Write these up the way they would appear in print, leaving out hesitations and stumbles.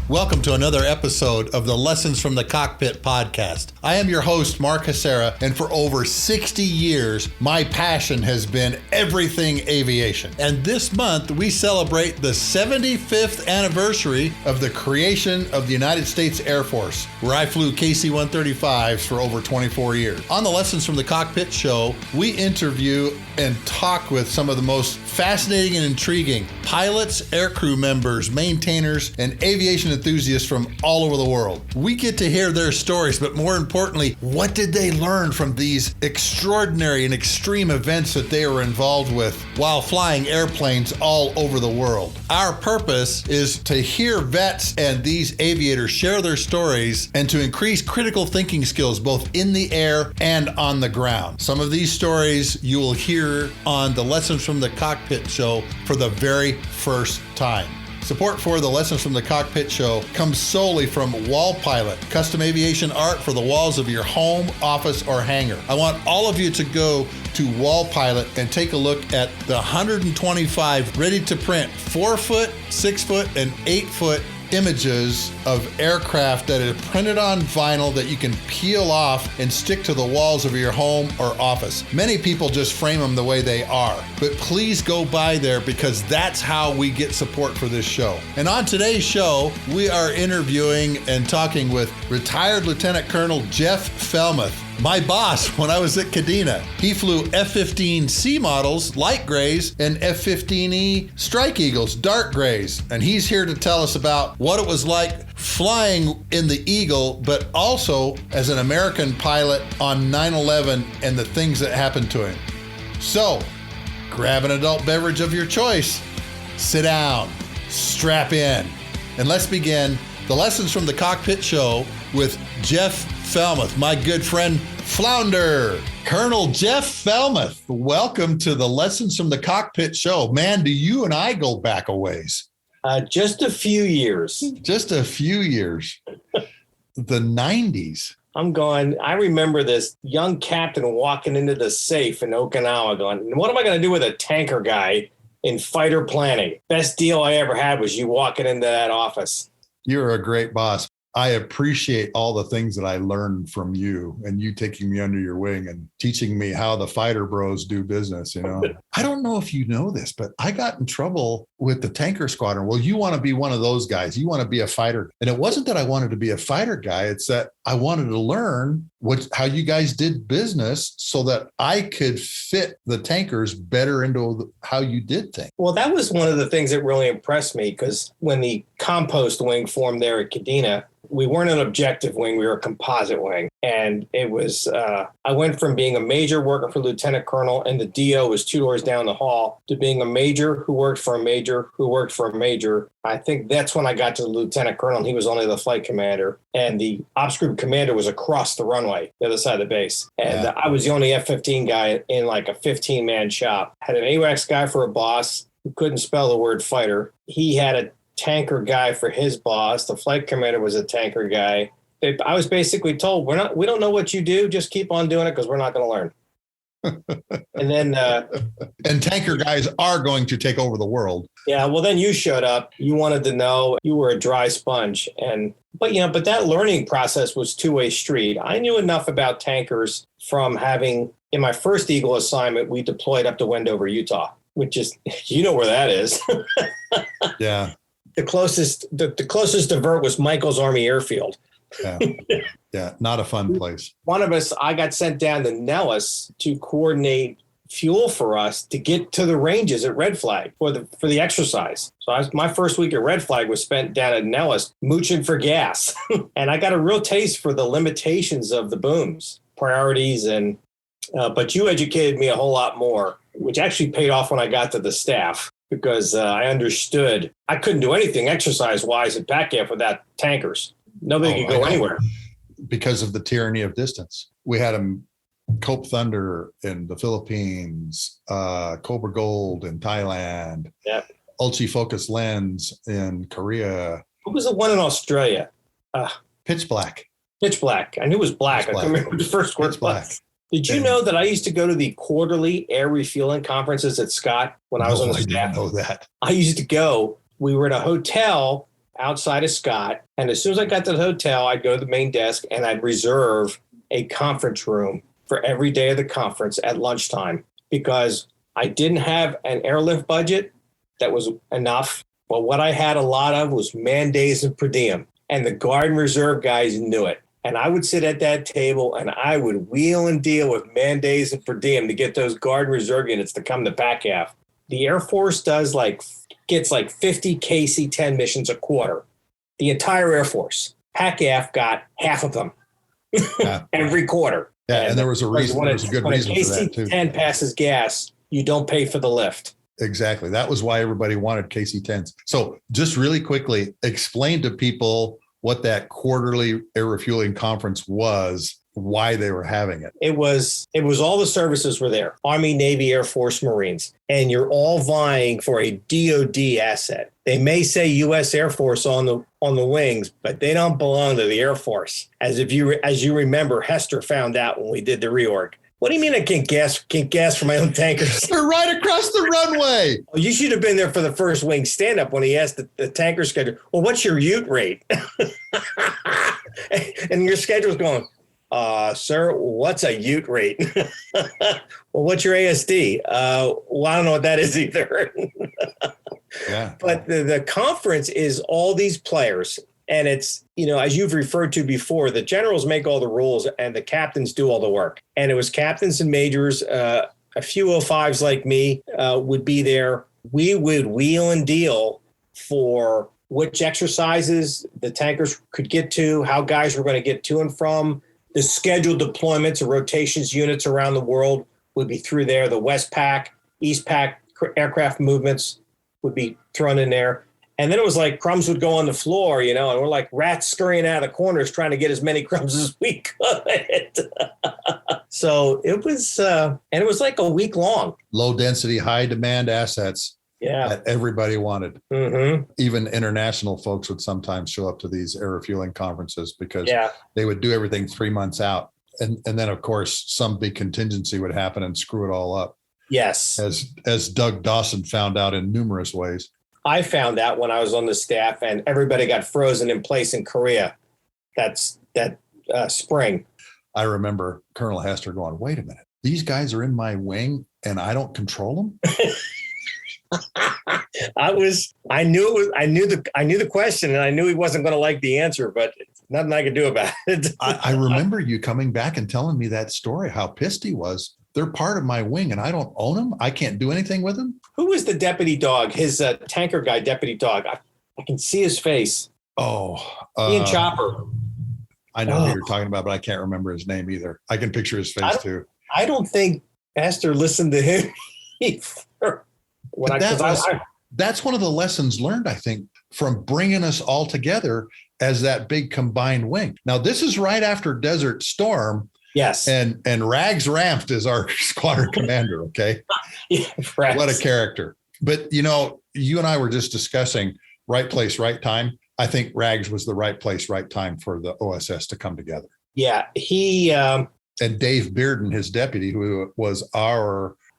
Welcome to another episode of the Lessons from the Cockpit podcast. I am your host, Mark Hasera, and for over 60 years, my passion has been everything aviation. And this month, we celebrate the 75th anniversary of the creation of the United States Air Force, where I flew KC-135s for over 24 years. On the Lessons from the Cockpit show, we interview and talk with some of the most fascinating and intriguing pilots, aircrew members, maintainers, and aviation enthusiasts from all over the world. We get to hear their stories, but more importantly, what did they learn from these extraordinary and extreme events that they were involved with while flying airplanes all over the world? Our purpose is to hear vets and these aviators share their stories and to increase critical thinking skills both in the air and on the ground. Some of these stories you will hear on the Lessons from the Cockpit show for the very first time. Support for the Lessons from the Cockpit show comes solely from Wall Pilot, custom aviation art for the walls of your home, office, or hangar. I want all of you to go to Wall Pilot and take a look at the 125 ready-to-print 4-foot, 6-foot, and 8-foot images of aircraft that are printed on vinyl that you can peel off and stick to the walls of your home or office. Many people just frame them the way they are, but please go by there because that's how we get support for this show. And on today's show, we are interviewing and talking with retired Lieutenant Colonel Jeff Fellmeth, my boss when I was at Kadena. He flew F-15C models, light grays, and F-15E Strike Eagles, dark grays. And he's here to tell us about what it was like flying in the Eagle, but also as an American pilot on 9/11 and the things that happened to him. So, grab an adult beverage of your choice, sit down, strap in, and let's begin the Lessons from the Cockpit show with Jeff Fellmeth, my good friend Flounder. Colonel Jeff Fellmeth, welcome to the Lessons from the Cockpit show. Man, do you and I go back a ways? Just a few years. Just a few years. The 90s. I remember this young captain walking into the safe in Okinawa going, what am I going to do with a tanker guy in fighter planning? Best deal I ever had was you walking into that office. You're a great boss. I appreciate all the things that I learned from you and you taking me under your wing and teaching me how the fighter bros do business. You know, I don't know if you know this, but I got in trouble with the tanker squadron. Well, you want to be one of those guys. You want to be a fighter. And it wasn't that I wanted to be a fighter guy. It's that I wanted to learn how you guys did business so that I could fit the tankers better into how you did things. Well, that was one of the things that really impressed me because when the compost wing formed there at Kadena, we weren't an objective wing, we were a composite wing. And it was, I went from being a major working for Lieutenant Colonel and the DO was 2 doors down the hall to being a major who worked for a major who worked for a major. I think that's when I got to the Lieutenant Colonel and he was only the flight commander. And the ops group commander was across the runway, the other side of the base. And I was the only F-15 guy in like a 15-man shop. Had an AWACS guy for a boss who couldn't spell the word fighter. He had a tanker guy for his boss. The flight commander was a tanker guy. I was basically told, we don't know what you do. Just keep on doing it because we're not going to learn. And then, and tanker guys are going to take over the world. Yeah. Well, then you showed up. You wanted to know. You were a dry sponge, but that learning process was two-way street. I knew enough about tankers from having in my first Eagle assignment. We deployed up to Wendover, Utah, which is where that is. Yeah. The closest divert was Michael's Army Airfield. Yeah, not a fun place. One of us, I got sent down to Nellis to coordinate fuel for us to get to the ranges at Red Flag for the exercise. So my first week at Red Flag was spent down at Nellis mooching for gas. And I got a real taste for the limitations of the booms, priorities, and but you educated me a whole lot more, which actually paid off when I got to the staff. Because I understood I couldn't do anything exercise-wise at PACAF without tankers. Nobody could go anywhere. Because of the tyranny of distance. We had a Cope Thunder in the Philippines, Cobra Gold in Thailand, Ulchi Focus Lens in Korea. What was the one in Australia? Pitch Black. Pitch Black. I knew it was black. I couldn't remember the first word. Pitch Black. Did you know that I used to go to the quarterly air refueling conferences at Scott when I was on the staff? I didn't know that. I used to go. We were at a hotel outside of Scott. And as soon as I got to the hotel, I'd go to the main desk and I'd reserve a conference room for every day of the conference at lunchtime because I didn't have an airlift budget that was enough. But what I had a lot of was man days and per diem. And the Guard and Reserve guys knew it. And I would sit at that table and I would wheel and deal with man days and per diem to get those Guard and Reserve units to come to PACAF. The Air Force gets like 50 KC-10 missions a quarter. The entire Air Force. PACAF got half of them every quarter. Yeah, and there was a reason. There was a good reason for that too. When KC-10 passes gas, you don't pay for the lift. Exactly. That was why everybody wanted KC-10s. So just really quickly, explain to people what that quarterly air refueling conference was, why they were having it. It was all the services were there. Army, Navy, Air Force, Marines. And you're all vying for a DOD asset. They may say U.S. Air Force on the wings, but they don't belong to the Air Force. As you remember, Hester found out when we did the reorg. What do you mean I can't gas for my own tankers? They're right across the runway. Well, you should have been there for the first wing stand-up when he asked the tanker schedule, well, what's your ute rate? And your schedule's going, sir, what's a ute rate? Well, what's your ASD? Well, I don't know what that is either. Yeah. But the conference is all these players. And it's, as you've referred to before, the generals make all the rules and the captains do all the work. And it was captains and majors, a few 05s like me would be there. We would wheel and deal for which exercises the tankers could get to, how guys were going to get to and from. The scheduled deployments or rotations units around the world would be through there. The West Pac, East Pac aircraft movements would be thrown in there. And then it was like crumbs would go on the floor, and we're like rats scurrying out of the corners trying to get as many crumbs as we could. So it was, and it was like a week long. Low density, high demand assets that everybody wanted. Mm-hmm. Even international folks would sometimes show up to these air refueling conferences because they would do everything 3 months out. And then, of course, some big contingency would happen and screw it all up. Yes. As Doug Dawson found out in numerous ways. I found out when I was on the staff and everybody got frozen in place in Korea that spring. I remember Colonel Hester going, wait a minute, these guys are in my wing and I don't control them? I knew the question and I knew he wasn't going to like the answer, but nothing I could do about it. I remember you coming back and telling me that story, how pissed he was. They're part of my wing and I don't own them. I can't do anything with them. Who was the deputy dog? His tanker guy, deputy dog. I can see his face. Oh, Ian Chopper. I know who you're talking about, but I can't remember his name either. I can picture his face too. I don't think Esther listened to him either. That's one of the lessons learned, I think, from bringing us all together as that big combined wing. Now, this is right after Desert Storm. Yes. And Rags Ramft is our squadron commander. Okay. Yeah, right. What a character. But, you and I were just discussing right place, right time. I think Rags was the right place, right time for the OSS to come together. Yeah. He, and Dave Bearden, his deputy, who was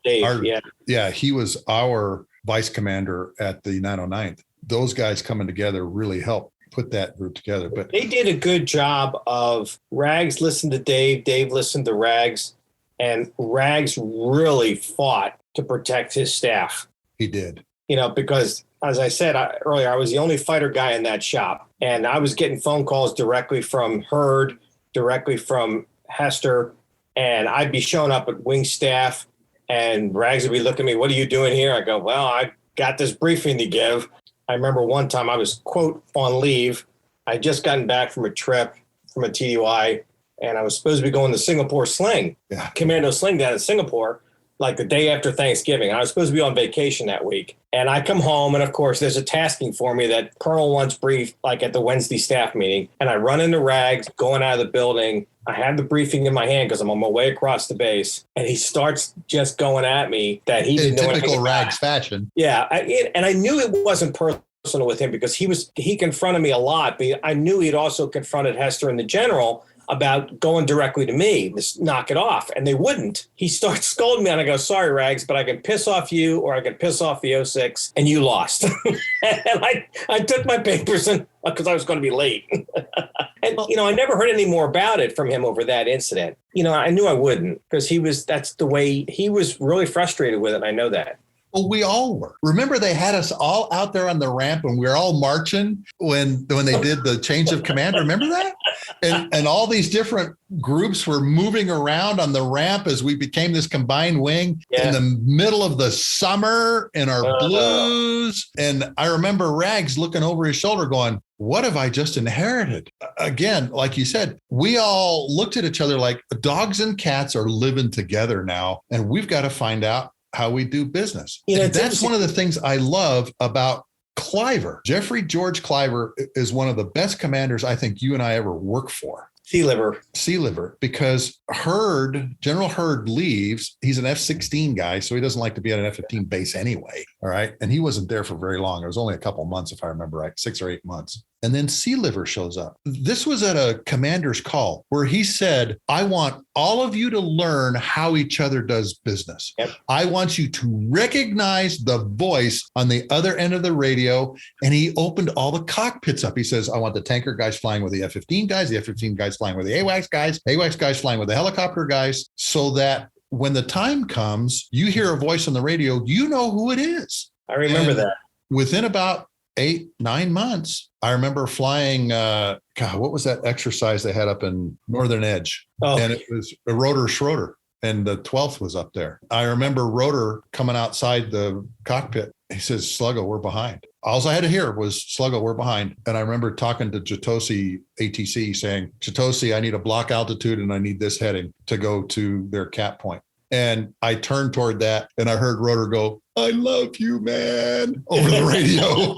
he was our vice commander at the 909th. Those guys coming together really helped put that group together. But they did a good job of Rags listened to Dave, Dave listened to Rags, and Rags really fought to protect his staff. He did. Because as I said earlier, I was the only fighter guy in that shop, and I was getting phone calls directly from Hurd, directly from Hester, and I'd be showing up at wing staff, and Rags would be looking at me, what are you doing here? I go, well, I got this briefing to give. I remember one time I was, quote, on leave. I had just gotten back from a trip from a TDY, and I was supposed to be going to Singapore Sling, Commando Sling down in Singapore, like the day after Thanksgiving. I was supposed to be on vacation that week. And I come home, and of course, there's a tasking for me that Colonel wants briefed, like at the Wednesday staff meeting. And I run into Rags, going out of the building. I have the briefing in my hand because I'm on my way across the base. And he starts just going at me that he didn't know anything. Typical Rags fashion. Yeah. And I knew it wasn't personal with him because he confronted me a lot. But I knew he'd also confronted Hester and the general about going directly to me, just knock it off. And they wouldn't. He starts scolding me and I go, sorry, Rags, but I can piss off you or I can piss off the 06 and you lost. And I took my papers and because I was going to be late. And, I never heard any more about it from him over that incident. I knew I wouldn't because that's the way he was really frustrated with it. And I know that. Well, we all were. Remember, they had us all out there on the ramp and we were all marching when they did the change of command. Remember that? And all these different groups were moving around on the ramp as we became this combined wing in the middle of the summer in our blues. And I remember Rags looking over his shoulder going, what have I just inherited? Again, like you said, we all looked at each other like dogs and cats are living together now, and we've got to find out how we do business. And that's one of the things I love about Cliver. Jeffrey George Cliver is one of the best commanders I think you and I ever worked for. Sea Liver, because General Hurd leaves. He's an F-16 guy, so he doesn't like to be at an F-15 base anyway. All right. And he wasn't there for very long. It was only a couple of months, if I remember right, 6 or 8 months. And then Sea Liver shows up. This was at a commander's call where he said, I want all of you to learn how each other does business. Yep. I want you to recognize the voice on the other end of the radio. And he opened all the cockpits up. He says, I want the tanker guys flying with the F-15 guys, the F-15 guys flying with the AWACS guys flying with the helicopter guys, so that when the time comes, you hear a voice on the radio, you know who it is. I remember that. Within about 8-9 months, I remember flying, what was that exercise they had up in Northern Edge? Oh. And it was a Rotor Schroeder, and the 12th was up there. I remember Rotor coming outside the cockpit. He says, Sluggo, we're behind. All I had to hear was, Sluggo, we're behind. And I remember talking to Jatosi ATC saying, Jatosi, I need a block altitude and I need this heading to go to their cap point. And I turned toward that and I heard Rotor go, I love you, man, over the radio.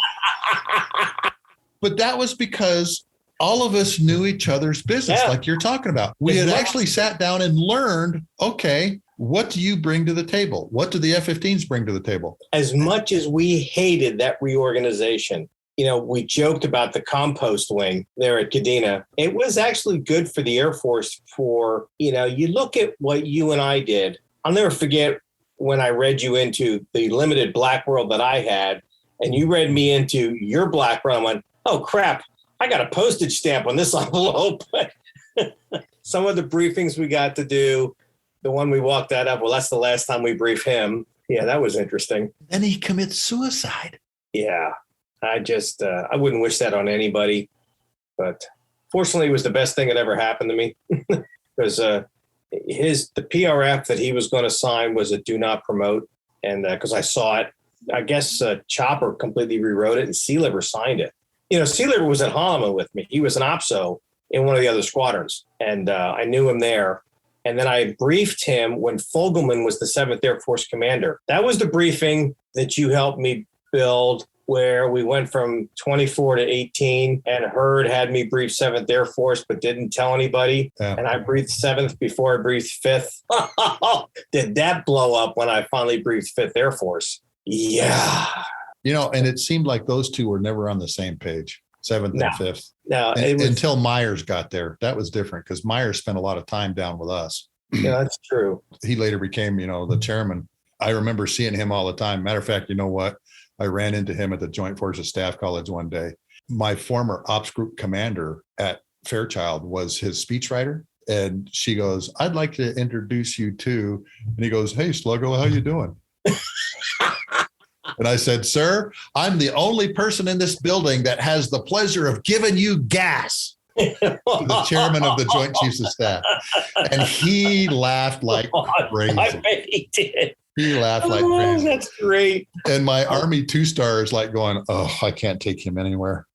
But that was because all of us knew each other's business, like you're talking about. We had actually sat down and learned, okay, what do you bring to the table? What do the F-15s bring to the table? As much as we hated that reorganization, we joked about the compost wing there at Kadena. It was actually good for the Air Force you look at what you and I did. I'll never forget when I read you into the limited black world that I had, and you read me into your black world. I went, oh, crap, I got a postage stamp on this envelope. Some of the briefings we got to do, the one we walked out of, well, that's the last time we briefed him. Yeah, that was interesting. And he commits suicide. Yeah, I wouldn't wish that on anybody. But fortunately, it was the best thing that ever happened to me. Because the PRF that he was going to sign was a do not promote. And because I saw it, I guess Chopper completely rewrote it and Sea Liver signed it. Sea Liver was at Holloman with me. He was an OPSO in one of the other squadrons. And I knew him there. And then I briefed him when Fogelman was the 7th Air Force commander. That was the briefing that you helped me build, where we went from 24 to 18, and Hurd had me brief 7th Air Force, but didn't tell anybody. Yeah. And I briefed 7th before I briefed 5th. Did that blow up when I finally briefed 5th Air Force? Yeah. And it seemed like those two were never on the same page, 7th and 5th. No, until Myers got there. That was different because Myers spent a lot of time down with us. Yeah, that's true. He later became, the chairman. I remember seeing him all the time. Matter of fact, you know what? I ran into him at the Joint Forces Staff College one day. My former ops group commander at Fairchild was his speechwriter. And she goes, I'd like to introduce you to, and he goes, hey, Sluggo, how you doing? And I said, sir, I'm the only person in this building that has the pleasure of giving you gas. The chairman of the Joint Chiefs of Staff. And he laughed like crazy. I bet he did. He laughed like crazy. That's great. And my Army 2-star is like going, oh, I can't take him anywhere.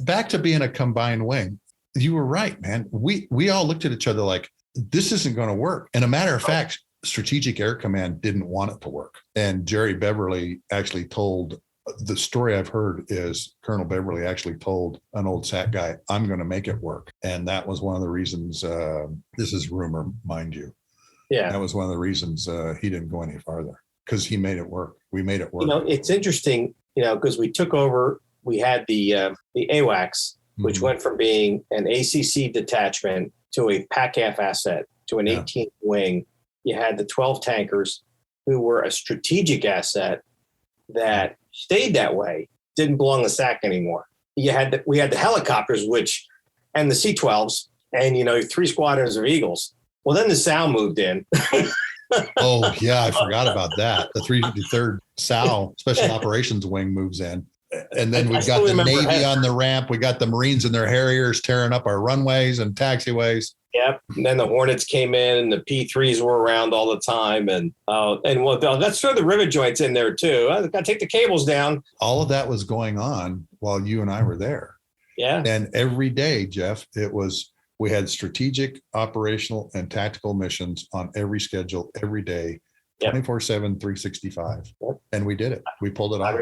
Back to being a combined wing. You were right, man. We all looked at each other like, this isn't going to work. And a matter of fact, Strategic Air Command didn't want it to work. And Jerry Beverly actually told, the story I've heard is Colonel Beverly actually told an old SAT guy, I'm going to make it work. And that was one of the reasons, this is rumor, mind you. Yeah. That was one of the reasons he didn't go any farther, because he made it work. We made it work. It's interesting, because we took over we had the AWACS, which went from being an ACC detachment to a PACAF asset to an 18th wing. You had the 12 tankers, who were a strategic asset that stayed that way, didn't belong to SAC anymore. We had the helicopters, and the C-12s, and 3 squadrons of Eagles. Well, then the SAL moved in. Oh yeah, I forgot about that. The 353rd SAL Special Operations Wing moves in. And then we've got the Navy on the ramp. We got the Marines and their Harriers tearing up our runways and taxiways. Yep. And then the Hornets came in, and the P3s were around all the time. And let's throw the rivet joints in there too. I got to take the cables down. All of that was going on while you and I were there. Yeah. And every day, Jeff, we had strategic, operational, and tactical missions on every schedule every day. 24/7, 365. Yep. And we did it. We pulled it off.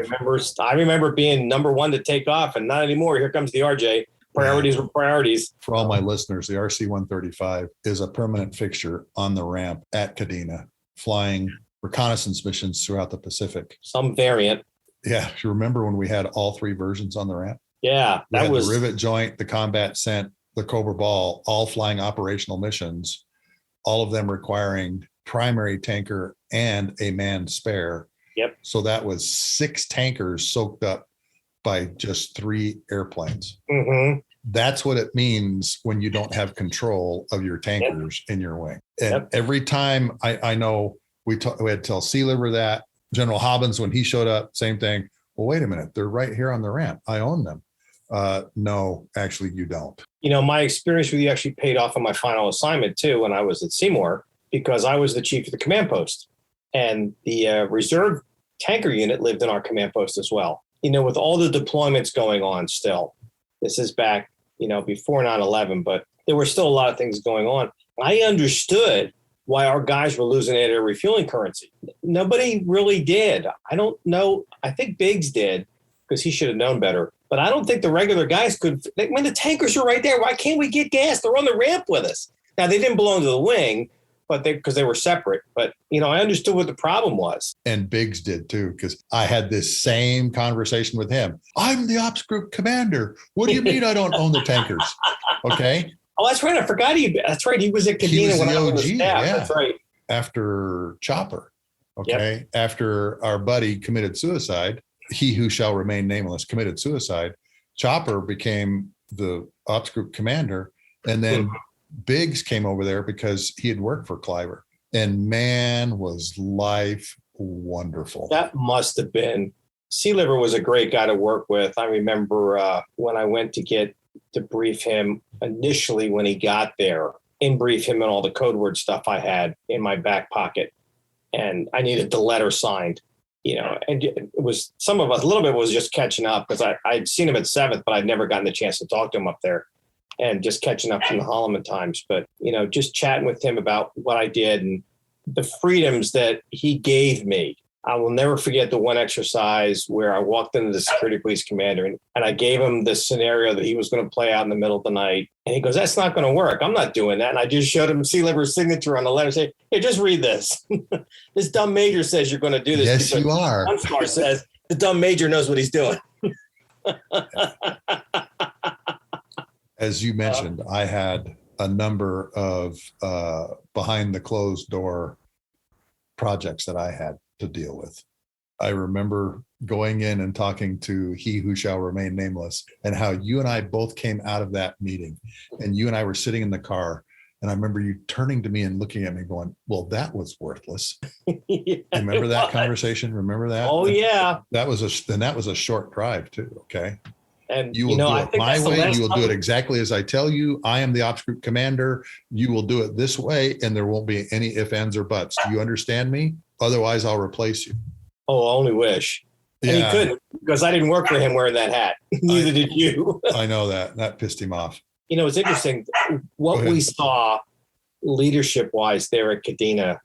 I remember being number one to take off, and not anymore. Here comes the RJ. Priorities were priorities. For all my listeners, the RC-135 is a permanent fixture on the ramp at Kadena, flying reconnaissance missions throughout the Pacific. Some variant. Yeah. You remember when we had all 3 versions on the ramp? Yeah. That was the rivet joint, the combat scent, the Cobra Ball, all flying operational missions, all of them requiring primary tanker and a manned spare. Yep. So that was 6 tankers soaked up by just 3 airplanes. Mm-hmm. That's what it means when you don't have control of your tankers in your wing. And every time I know we had to tell Sea Liver that. General Hobbins, when he showed up, same thing. Well, wait a minute. They're right here on the ramp. I own them. No, actually, you don't. My experience with you actually paid off on my final assignment too when I was at Seymour, because I was the chief of the command post, and the reserve tanker unit lived in our command post as well. With all the deployments going on still, this is back, before 9/11, but there were still a lot of things going on. I understood why our guys were losing their refueling currency. Nobody really did. I don't know. I think Biggs did, because he should have known better. But I don't think the regular guys could. When the tankers are right there, why can't we get gas? They're on the ramp with us. Now, they didn't belong to the wing, but because they were separate. But, I understood what the problem was. And Biggs did too, because I had this same conversation with him. I'm the ops group commander. What do you mean I don't own the tankers? Okay. Oh, that's right. I forgot that's right. He was at Kadena when I was on the staff. Yeah. That's right. After Chopper. Okay. Yep. After our buddy committed suicide, he who shall remain nameless committed suicide, Chopper became the ops group commander. And then Biggs came over there because he had worked for Cliver, and man, was life wonderful. That must have been. Sea Liver was a great guy to work with. I remember when I went to brief him initially when he got there, brief him and all the code word stuff I had in my back pocket. And I needed the letter signed, and it was a little bit was just catching up, because I'd seen him at 7th, but I'd never gotten the chance to talk to him up there. And just catching up from the Holloman times. But, just chatting with him about what I did and the freedoms that he gave me. I will never forget the one exercise where I walked into the security police commander and I gave him the scenario that he was going to play out in the middle of the night. And he goes, that's not going to work. I'm not doing that. And I just showed him Sea Liver's signature on the letter, say, hey, just read this. This dumb major says you're going to do this. Yes, you are. Star says the dumb major knows what he's doing. As you mentioned, I had a number of behind the closed door projects that I had to deal with. I remember going in and talking to he who shall remain nameless, and how you and I both came out of that meeting, and you and I were sitting in the car, and I remember you turning to me and looking at me going, well, that was worthless. Remember that conversation? Remember that? Oh, yeah. That was a short drive too. Okay. And you will do it my way. You will do it exactly as I tell you. I am the ops group commander. You will do it this way, and there won't be any ifs, ands, or buts. Do you understand me? Otherwise, I'll replace you. Oh, I only wish. And he couldn't, because I didn't work for him wearing that hat. Neither did you. I know that. That pissed him off. It's interesting. What we saw leadership-wise there at Kadena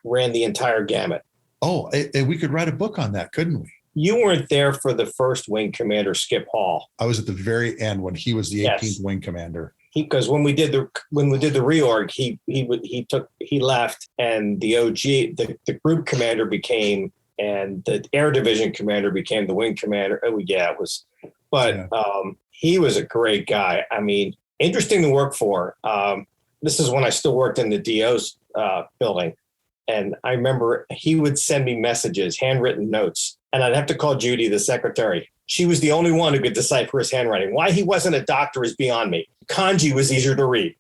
ran the entire gamut. Oh, and we could write a book on that, couldn't we? You weren't there for the first wing commander, Skip Hall. I was at the very end when he was the 18th wing commander. Because when we did the reorg, he left, and the OG, the group commander, became and the air division commander became the wing commander. Oh, yeah, it was, but he was a great guy. I mean, interesting to work for. This is when I still worked in the DO's building. And I remember he would send me messages, handwritten notes, and I'd have to call Judy, the secretary. She was the only one who could decipher his handwriting. Why he wasn't a doctor is beyond me. Kanji was easier to read.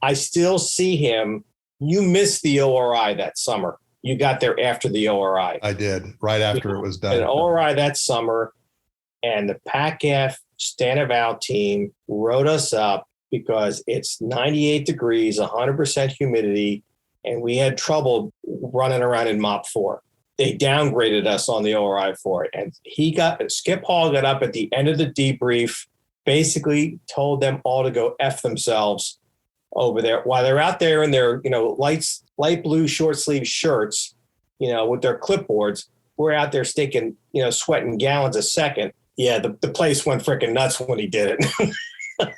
I still see him. You missed the ORI that summer. You got there after the ORI. I did, right after it was done. An ORI that summer, and the PACAF Stanival team wrote us up because it's 98 degrees, 100% humidity, and we had trouble running around in MOP 4. They downgraded us on the ORI for it. And Skip Hall got up at the end of the debrief, basically told them all to go F themselves over there while they're out there in their, light blue short sleeve shirts, with their clipboards. We're out there stinking, sweating gallons a second. Yeah, the place went freaking nuts when he did it.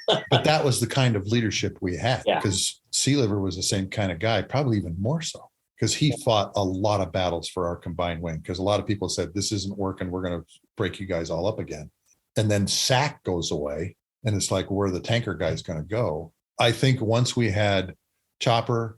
But that was the kind of leadership we had, Yeah. because Sealiver was the same kind of guy, probably even more so, because he fought a lot of battles for our combined wing, because a lot of people said, this isn't working, we're going to break you guys all up again. And then SAC goes away, and it's like, where are the tanker guys going to go? I think once we had Chopper,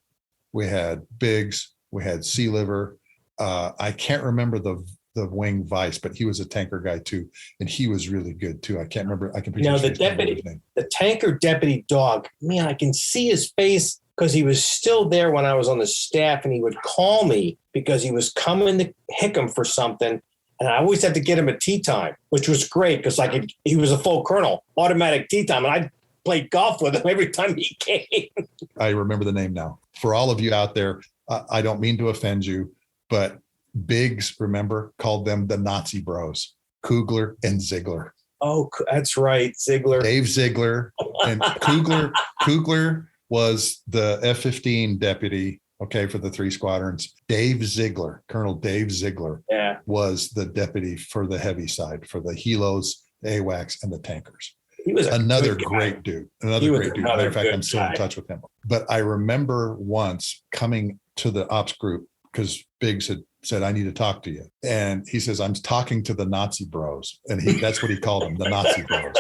we had Biggs, we had Sealiver. I can't remember the wing vice, but he was a tanker guy too, and he was really good too. I can't remember. I can. The deputy, the tanker deputy dog. Man, I can see his face because he was still there when I was on the staff, and he would call me because he was coming to Hickam for something, and I always had to get him a tea time, which was great because he was a full colonel, automatic tea time, and I played golf with him every time he came. I remember the name now. For all of you out there, I don't mean to offend you, but Biggs, remember, called them the Nazi bros, Kugler and Ziegler. Oh, that's right. Ziegler. Dave Ziegler. And Kugler was the F-15 deputy, for the 3 squadrons. Dave Ziegler, Colonel Dave Ziegler, was the deputy for the heavy side, for the helos, the AWACS, and the tankers. He was another great dude. Another great dude. Matter of fact, I'm still in touch with him. But I remember once coming to the ops group, because Biggs had said, I need to talk to you. And he says, I'm talking to the Nazi bros. And that's what he called them, the Nazi bros,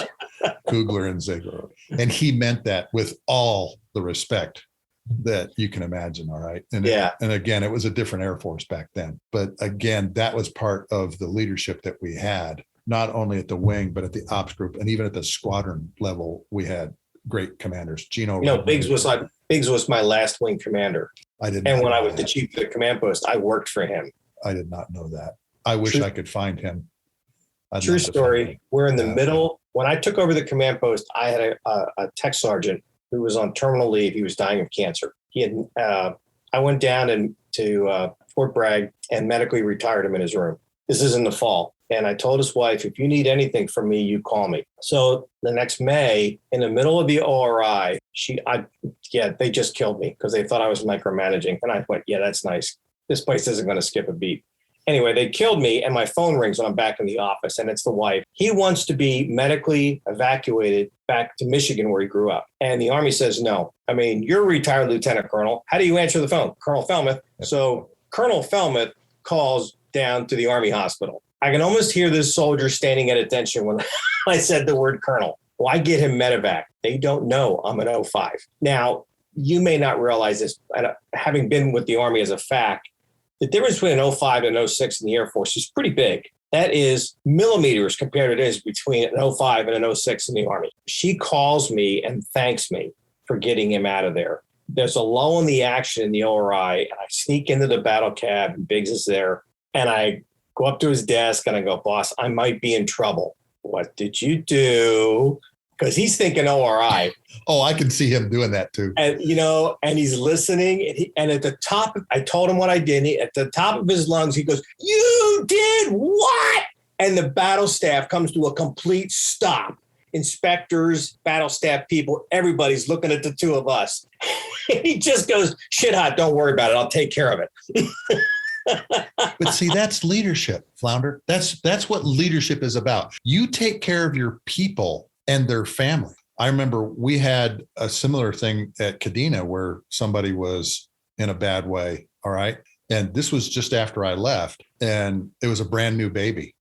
Kugler and Ziegler. And he meant that with all the respect that you can imagine. All right. And again, it was a different Air Force back then. But again, that was part of the leadership that we had, not only at the wing, but at the ops group. And even at the squadron level, we had great commanders. Biggs was my last wing commander. I didn't. And when I was the chief of the command post, I worked for him. I did not know that. I wish I could find him. True story. We're in the middle. When I took over the command post, I had a tech sergeant who was on terminal leave. He was dying of cancer. I went down to Fort Bragg and medically retired him in his room. This is in the fall. And I told his wife, if you need anything from me, you call me. So the next May, in the middle of the ORI, they just killed me because they thought I was micromanaging. And I went, yeah, that's nice. This place isn't going to skip a beat. Anyway, they killed me, and my phone rings when I'm back in the office, and it's the wife. He wants to be medically evacuated back to Michigan where he grew up. And the Army says, no. I mean, you're a retired lieutenant colonel. How do you answer the phone? Colonel Fellmeth. So Colonel Fellmeth calls down to the Army hospital. I can almost hear this soldier standing at attention when I said the word colonel. Why get him medevac? They don't know I'm an 05. Now, you may not realize this, having been with the Army as a fact, the difference between an 05 and an 06 in the Air Force is pretty big. That is millimeters compared to this between an 05 and an 06 in the Army. She calls me and thanks me for getting him out of there. There's a lull in the action in the ORI, and I sneak into the battle cab, and Biggs is there, and I go up to his desk and I go, boss, I might be in trouble. What did you do? Because he's thinking ORI. Oh, I can see him doing that too. And, and he's listening. And at the top, I told him what I did. At the top of his lungs, he goes, you did what? And the battle staff comes to a complete stop. Inspectors, battle staff people, everybody's looking at the two of us. He just goes, shit hot, don't worry about it. I'll take care of it. But see, that's leadership, Flounder. That's what leadership is about. You take care of your people and their family. I remember we had a similar thing at Kadena where somebody was in a bad way. All right. And this was just after I left, and it was a brand new baby,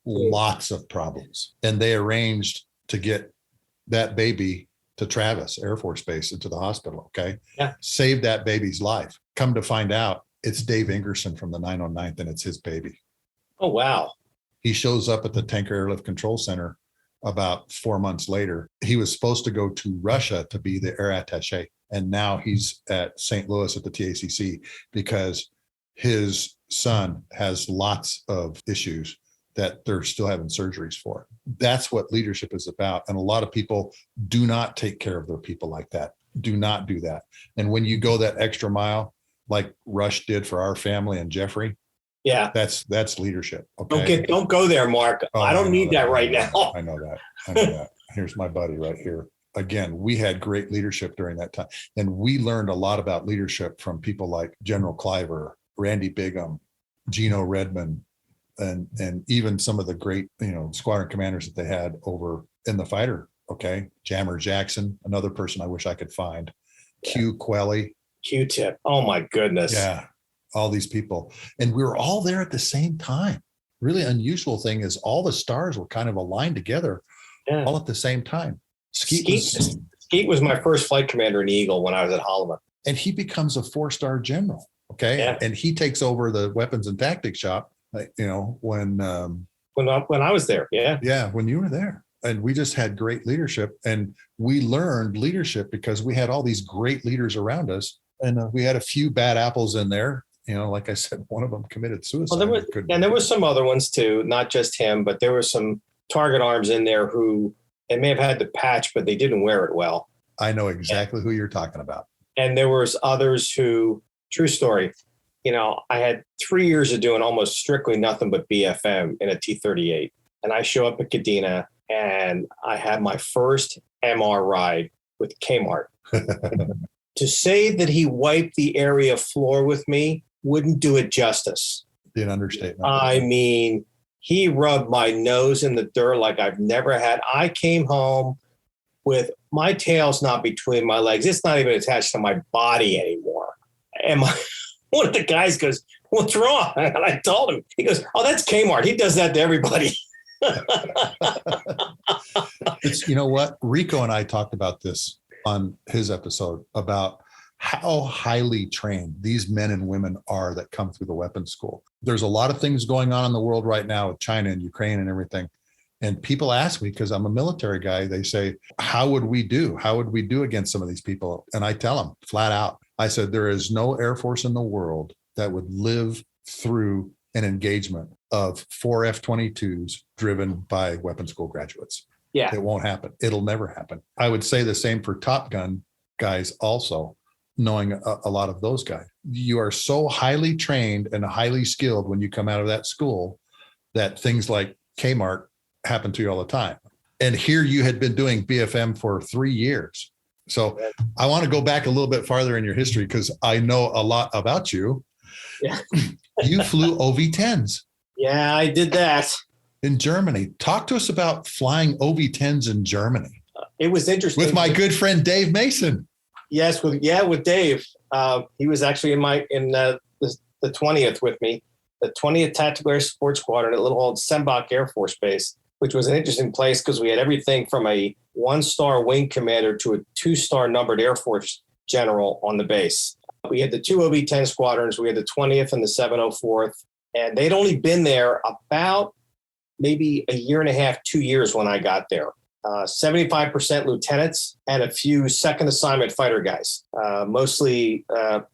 lots of problems. And they arranged to get that baby to Travis Air Force Base into the hospital. Okay. Yeah. Saved that baby's life. Come to find out, it's Dave Ingerson from the 909th, and it's his baby. Oh, wow. He shows up at the Tanker Airlift Control Center about 4 months later. He was supposed to go to Russia to be the air attaché. And now he's at St. Louis at the TACC because his son has lots of issues that they're still having surgeries for. That's what leadership is about. And a lot of people do not take care of their people like that. Do not do that. And when you go that extra mile, like Rush did for our family and Jeffrey, yeah, that's leadership. Okay. Don't go there, Mark. Oh, I don't need that right now. I know that. Here's my buddy right here. Again, we had great leadership during that time. And we learned a lot about leadership from people like General Cliver, Randy Bigham, Gino Redmond, and even some of the great, squadron commanders that they had over in the fighter. Okay. Jammer Jackson, another person I wish I could find. Yeah. Q Quelly. Q-Tip. Oh my goodness. Yeah. All these people. And we were all there at the same time. Really unusual thing is all the stars were kind of aligned together all at the same time. Skeet was my first flight commander in Eagle when I was at Holloman. And he becomes a 4-star general. Okay. Yeah. And he takes over the weapons and tactics shop, when I was there. Yeah. Yeah. When you were there. And we just had great leadership, and we learned leadership because we had all these great leaders around us. And we had a few bad apples in there. Like I said, one of them committed suicide. Well, there were some other ones too, not just him, but there were some target arms in there who they may have had the patch, but they didn't wear it well. I know exactly who you're talking about. And there was others who, true story, I had 3 years of doing almost strictly nothing but BFM in a T-38. And I show up at Kadena, and I had my first MR ride with Kmart. To say that he wiped the area floor with me wouldn't do it justice. Didn't understand. I mean, he rubbed my nose in the dirt like I've never had. I came home with my tail's not between my legs. It's not even attached to my body anymore. And one of the guys goes, "What's wrong?" And I told him. He goes, "Oh, that's Kmart. He does that to everybody." You know what? Rico and I talked about this on his episode about how highly trained these men and women are that come through the weapons school. There's a lot of things going on in the world right now with China and Ukraine and everything. And people ask me, because I'm a military guy, they say, how would we do? How would we do against some of these people? And I tell them flat out, I said, there is no Air Force in the world that would live through an engagement of 4 F-22s driven by weapons school graduates. Yeah. It won't happen. It'll never happen. I would say the same for Top Gun guys also, knowing a lot of those guys. You are so highly trained and highly skilled when you come out of that school that things like Kmart happen to you all the time. And here you had been doing BFM for 3 years. So I want to go back a little bit farther in your history because I know a lot about you. Yeah. You flew OV-10s. Yeah, I did that. In Germany. Talk to us about flying OV-10s in Germany. It was interesting. With my good friend Dave Mason. Yes, with Dave. He was actually in the 20th with me, the 20th Tactical Air Support Squadron at little old Sembach Air Force Base, which was an interesting place because we had everything from a 1-star wing commander to a 2-star numbered Air Force general on the base. We had the 2 OV-10 squadrons. We had the 20th and the 704th, and they'd only been there about maybe a year and a half, 2 years when I got there. 75% lieutenants and a few second assignment fighter guys, mostly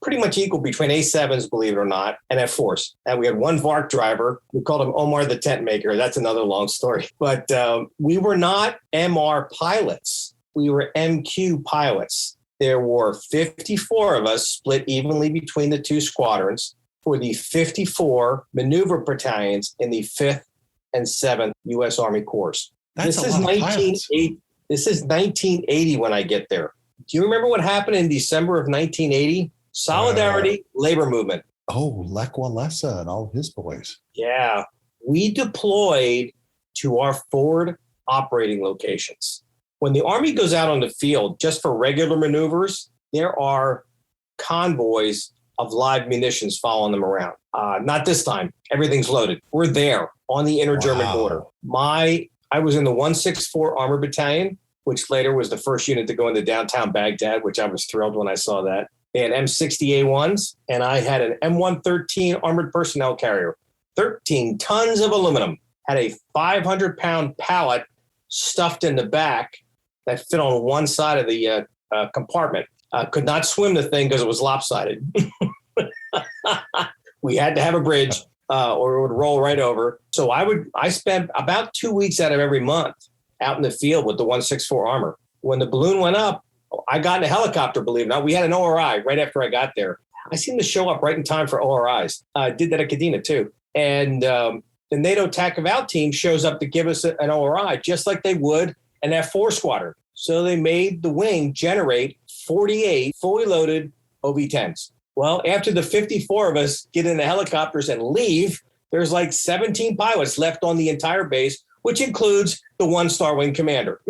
pretty much equal between A7s, believe it or not, and F4s. And we had one VARC driver. We called him Omar the Tent Maker. That's another long story. But we were not MR pilots. We were MQ pilots. There were 54 of us split evenly between the 2 squadrons for the 54 maneuver battalions in the 5th and 7th U.S. Army Corps. This is 1980 when I get there. Do you remember what happened in December of 1980? Solidarity labor movement. Oh, Lech Walesa and all of his boys. Yeah. We deployed to our forward operating locations. When the Army goes out on the field just for regular maneuvers, there are convoys of live munitions following them around. Not this time. Everything's loaded. We're there on the inter-German border. I was in the 164 Armored Battalion, which later was the first unit to go into downtown Baghdad, which I was thrilled when I saw that. They had M60A1s, and I had an M113 armored personnel carrier. 13 tons of aluminum, had a 500-pound pallet stuffed in the back that fit on one side of the compartment. Could not swim the thing because it was lopsided. We had to have a bridge or it would roll right over. So I spent about 2 weeks out of every month out in the field with the 164 Armor. When the balloon went up, I got in a helicopter, believe it or not. We had an ORI right after I got there. I seemed to show up right in time for ORIs. I did that at Kadena too. And the NATO TACAV out team shows up to give us an ORI, just like they would an F4 squadron. So they made the wing generate 48 fully loaded OV-10s. Well, after the 54 of us get in the helicopters and leave, there's like 17 pilots left on the entire base, which includes the one-star wing commander.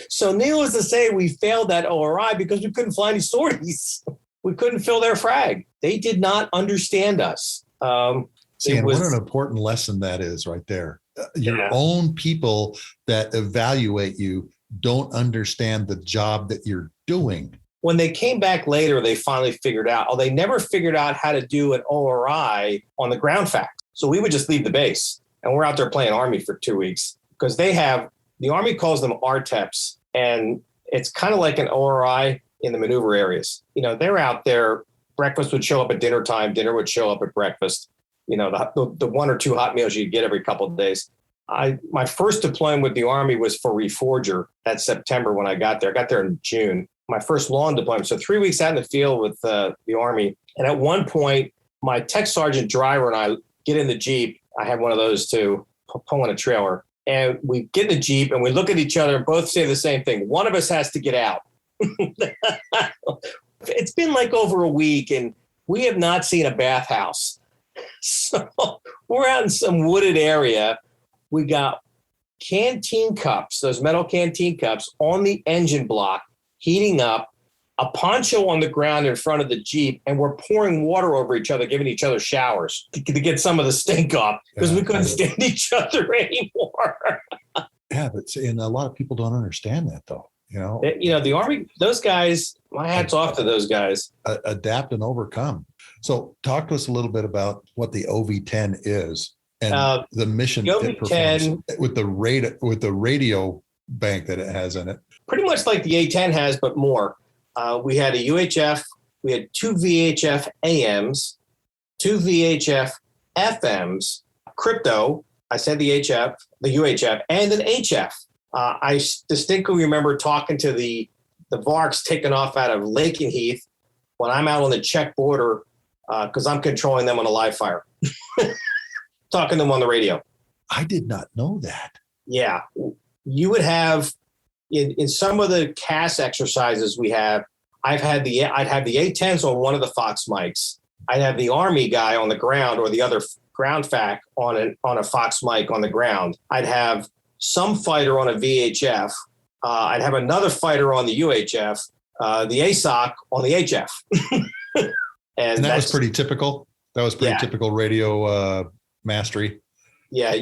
So needless to say, we failed that ORI because we couldn't fly any sorties. We couldn't fill their frag. They did not understand us. What an important lesson that is right there. Your own people that evaluate you don't understand the job that you're doing. When they came back later, they finally figured out, they never figured out how to do an ORI on the ground fact. So we would just leave the base and we're out there playing Army for 2 weeks because the Army calls them RTEPs, and it's kind of like an ORI in the maneuver areas. They're out there, breakfast would show up at dinner time, dinner would show up at breakfast. The one or two hot meals you get every couple of days. My first deployment with the Army was for Reforger that September when I got there. I got there in June. My first long deployment. So 3 weeks out in the field with the Army. And at one point, my tech sergeant driver and I get in the Jeep. I had one of those too, pulling a trailer. And we get in the Jeep and we look at each other and both say the same thing. One of us has to get out. It's been like over a week and we have not seen a bathhouse. So we're out in some wooded area. We got canteen cups, those metal canteen cups on the engine block, heating up, a poncho on the ground in front of the Jeep, and we're pouring water over each other, giving each other showers to get some of the stink off because we couldn't stand each other anymore. Yeah, and a lot of people don't understand that though. The Army, those guys, my hat's off to those guys. Adapt and overcome. So talk to us a little bit about what the OV-10 is and the mission the OV-10 with the radio bank that it has in it. Pretty much like the A-10 has, but more. We had a UHF, we had 2 VHF AMs, 2 VHF FMs, crypto, I said the UHF, and an HF. I distinctly remember talking to the Varks taking off out of Lakenheath when I'm out on the Czech border because I'm controlling them on a live fire, talking to them on the radio. I did not know that. Yeah. You would have, in some of the CAS exercises we have, I'd have the A-10s on one of the Fox mics. I'd have the Army guy on the ground or the other ground FAC on a Fox mic on the ground. I'd have some fighter on a VHF. I'd have another fighter on the UHF, the ASOC on the HF. and that was pretty typical. That was pretty typical radio mastery. Yeah,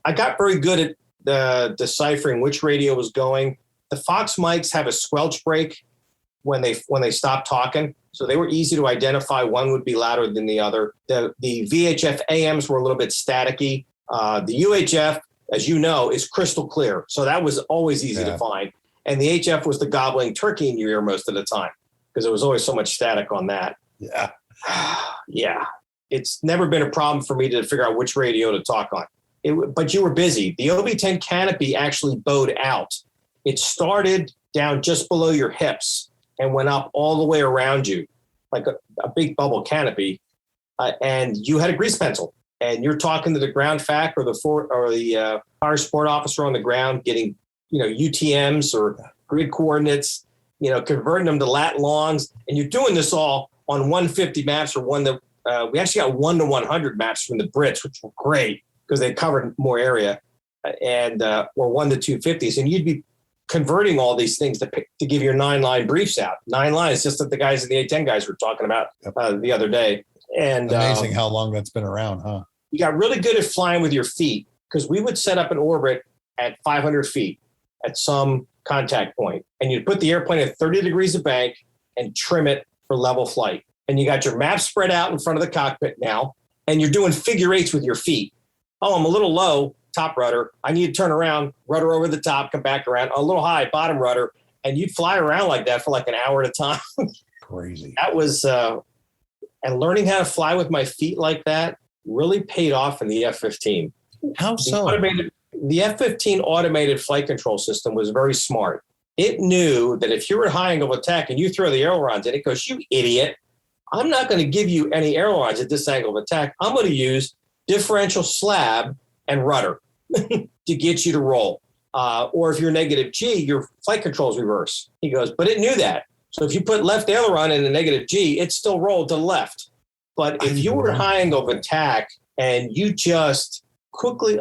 I got very good at deciphering which radio was going. The Fox mics have a squelch break when they stop talking, so they were easy to identify. One would be louder than the other. The VHF AMs were a little bit staticky. The UHF, as you know, is crystal clear, so that was always easy to find. And the HF was the gobbling turkey in your ear most of the time because there was always so much static on that. Yeah. Yeah. It's never been a problem for me to figure out which radio to talk on. But you were busy. The OV-10 canopy actually bowed out. It started down just below your hips and went up all the way around you, like a big bubble canopy. And you had a grease pencil. And you're talking to the ground FAC or the fire support officer on the ground, getting UTMs or grid coordinates, converting them to lat longs, and you're doing this all on 150 maps or we actually got 1 to 100 maps from the Brits, which were great because they covered more area, and or 1 to 250s, and you'd be converting all these things to give your 9-line briefs out. 9 lines, just like the guys in the A-10 guys were talking about the other day. And amazing how long that's been around, huh? You got really good at flying with your feet, because we would set up an orbit at 500 feet at some contact point, and you'd put the airplane at 30 degrees of bank and trim it for level flight. And you got your map spread out in front of the cockpit now, and you're doing figure 8s with your feet. Oh, I'm a little low, top rudder. I need to turn around, rudder over the top, come back around. A little high, bottom rudder. And you'd fly around like that for like an hour at a time. Crazy. That was, and learning how to fly with my feet like that really paid off in the F-15. How so? The F-15 automated flight control system was very smart. It knew that if you were at high angle of attack and you throw the ailerons in, it goes, you idiot. I'm not going to give you any ailerons at this angle of attack. I'm going to use differential slab and rudder to get you to roll. Or if you're negative G, your flight controls reverse. He goes, but it knew that. So if you put left aileron in a negative G, it still rolled to the left. But if you were at high angle of attack and you just quickly,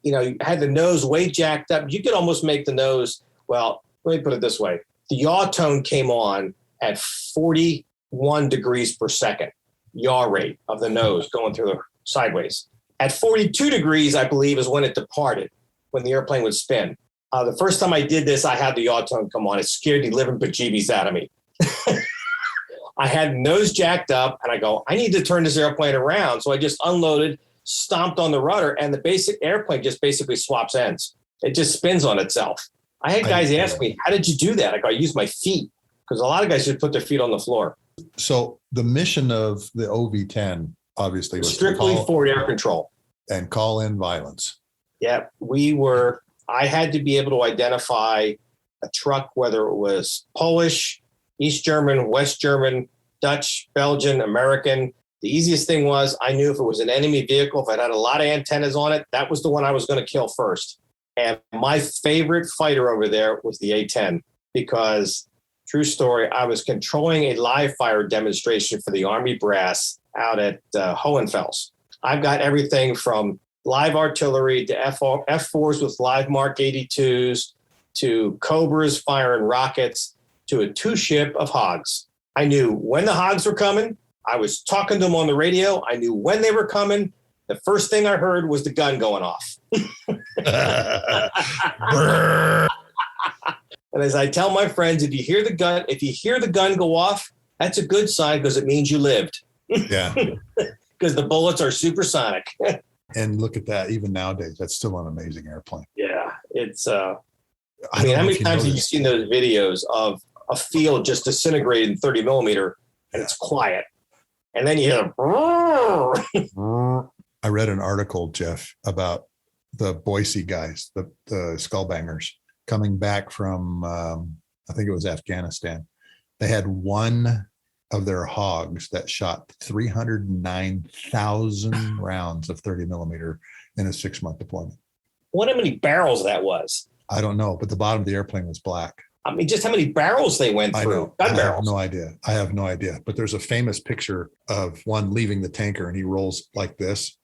you had the nose way jacked up, you could almost make the nose, well, let me put it this way. The yaw tone came on at 41 degrees per second, yaw rate of the nose going through the sideways. At 42 degrees, I believe, is when it departed, when the airplane would spin. The first time I did this, I had the yaw tone come on. It scared the living bejeebies out of me. I had nose jacked up, and I go, I need to turn this airplane around. So I just unloaded, stomped on the rudder, and the basic airplane just basically swaps ends. It just spins on itself. I had guys ask me, how did you do that? I go, I use my feet, because a lot of guys just put their feet on the floor. So the mission of the OV-10 obviously was strictly for air control. And call in violence. Yeah, I had to be able to identify a truck, whether it was Polish, East German, West German, Dutch, Belgian, American. The easiest thing was I knew if it was an enemy vehicle, if it had a lot of antennas on it, that was the one I was going to kill first. And my favorite fighter over there was the A-10, because, true story, I was controlling a live fire demonstration for the Army brass out at Hohenfels. I've got everything from live artillery to F4s with live Mark 82s to Cobras firing rockets to a 2-ship of hogs. I knew when the hogs were coming. I was talking to them on the radio. I knew when they were coming. The first thing I heard was the gun going off. And as I tell my friends, if you hear the gun go off, that's a good sign, because it means you lived. Yeah. Because the bullets are supersonic. And look at that. Even nowadays, that's still an amazing airplane. Yeah. It's, how many times have you seen those videos of a field just disintegrated in 30 millimeter and it's quiet? And then you hear, I read an article, Jeff, about the Boise guys, the skullbangers, coming back from, I think it was Afghanistan. They had one of their hogs that shot 309,000 rounds of 30 millimeter in a 6-month deployment. Wonder how many barrels that was. I don't know, but the bottom of the airplane was black. I mean, just how many barrels they went through. I have no idea. But there's a famous picture of one leaving the tanker, and he rolls like this.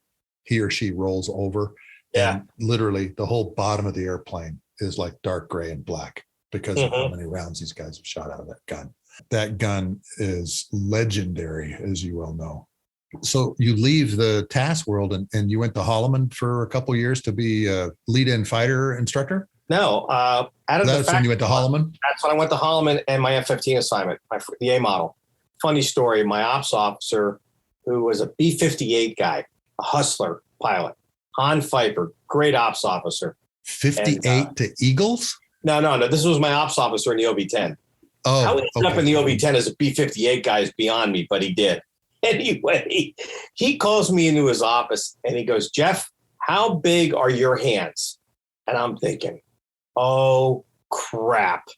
He or she rolls over. Yeah. And literally the whole bottom of the airplane is like dark gray and black because of how many rounds these guys have shot out of that gun. That gun is legendary, as you well know. So you leave the task world and you went to Holloman for a couple of years to be a lead-in fighter instructor? No. That's when you went to Holloman? That's when I went to Holloman and my F-15 assignment, the A model. Funny story, my ops officer, who was a B-58 guy, a hustler pilot, Han Pfeiffer, great ops officer. 58 to Eagles? No. This was my ops officer in the OV-10. Oh, how he ended up in the OV-10 as a B-58 guy is beyond me, but he did. Anyway, he calls me into his office and he goes, Jeff, how big are your hands? And I'm thinking, oh, crap.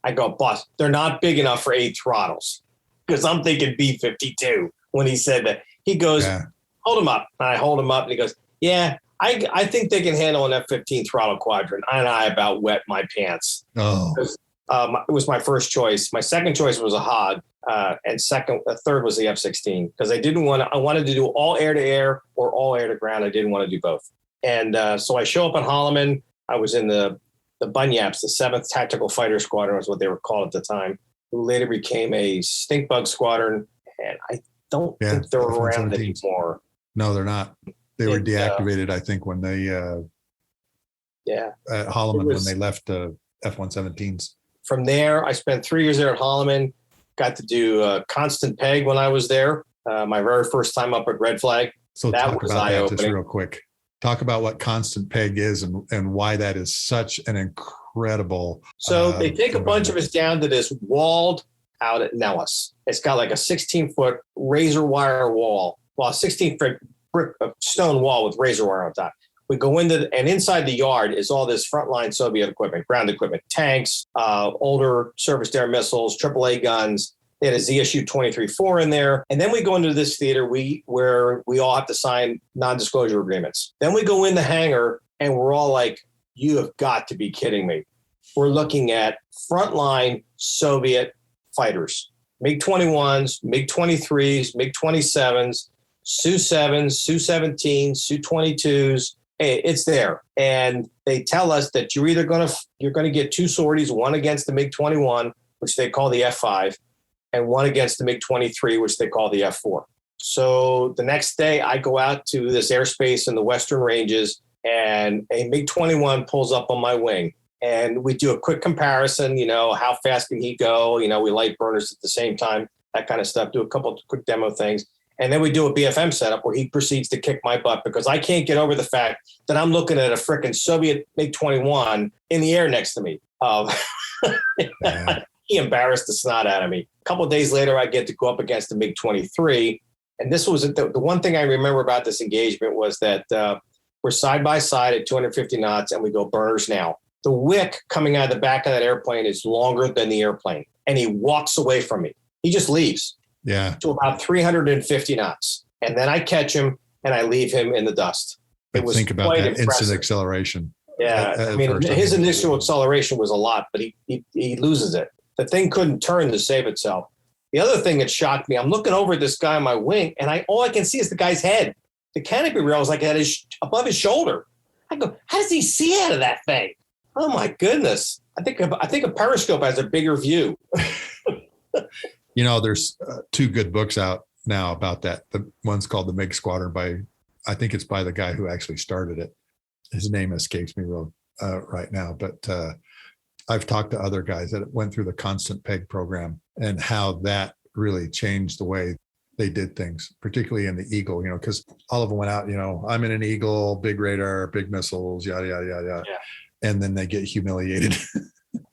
I go, boss, they're not big enough for 8 throttles. Because I'm thinking B-52 when he said that. He goes, hold him up. And I hold him up and he goes, yeah, I think they can handle an F-15 throttle quadrant. And I about wet my pants. Oh. It was my first choice. My second choice was a hog. And third was the F-16 because I wanted to do all air to air or all air to ground. I didn't want to do both. And so I show up in Holloman. I was in the the Bunyaps, the 7th Tactical Fighter Squadron was what they were called at the time, who later became a Stink Bug Squadron. And I don't think they're around anymore. No, they're not. They were deactivated, I think, when they at Holloman when they left the F-117s. From there, I spent 3 years there at Holloman. Got to do constant peg when I was there. My very first time up at Red Flag. So that talk about that just real quick. Talk about what constant peg is and why that is such an incredible. So they take a bunch of us down to this walled out at Nellis. It's got like a 16-foot razor wire wall, well, a 16-foot brick stone wall with razor wire on top. We go into, and inside the yard is all this frontline Soviet equipment, ground equipment, tanks, older surface air missiles, AAA guns. They had a ZSU-23-4 in there. And then we go into this theater where we all have to sign non-disclosure agreements. Then we go in the hangar and we're all like, you have got to be kidding me. We're looking at frontline Soviet fighters, MiG-21s, MiG-23s, MiG-27s, Su-7s, Su-17s, Su-22s. Hey, it's there. And they tell us that you're going to get 2 sorties, one against the MiG-21, which they call the F-5, and one against the MiG-23, which they call the F-4. So the next day I go out to this airspace in the Western Ranges and a MiG-21 pulls up on my wing. And we do a quick comparison, how fast can he go? We light burners at the same time, that kind of stuff, do a couple of quick demo things. And then we do a BFM setup where he proceeds to kick my butt because I can't get over the fact that I'm looking at a frickin' Soviet MiG-21 in the air next to me. He embarrassed the snot out of me. A couple of days later, I get to go up against the MiG-23. And this was the one thing I remember about this engagement was that we're side by side at 250 knots and we go burners now. The wick coming out of the back of that airplane is longer than the airplane. And he walks away from me. He just leaves. Yeah. To about 350 knots. And then I catch him and I leave him in the dust. It was think about that instant acceleration. Yeah. His initial acceleration was a lot, but he loses it. The thing couldn't turn to save itself. The other thing that shocked me, I'm looking over at this guy on my wing and all I can see is the guy's head. The canopy rail is like above his shoulder. I go, how does he see out of that thing? Oh my goodness. I think a periscope has a bigger view. There's 2 good books out now about that. The one's called The MiG Squadron I think it's by the guy who actually started it. His name escapes me right now, but I've talked to other guys that went through the constant peg program and how that really changed the way they did things, particularly in the Eagle, because all of them went out, I'm in an Eagle, big radar, big missiles, yada, yada, yada, yada. Yeah. And then they get humiliated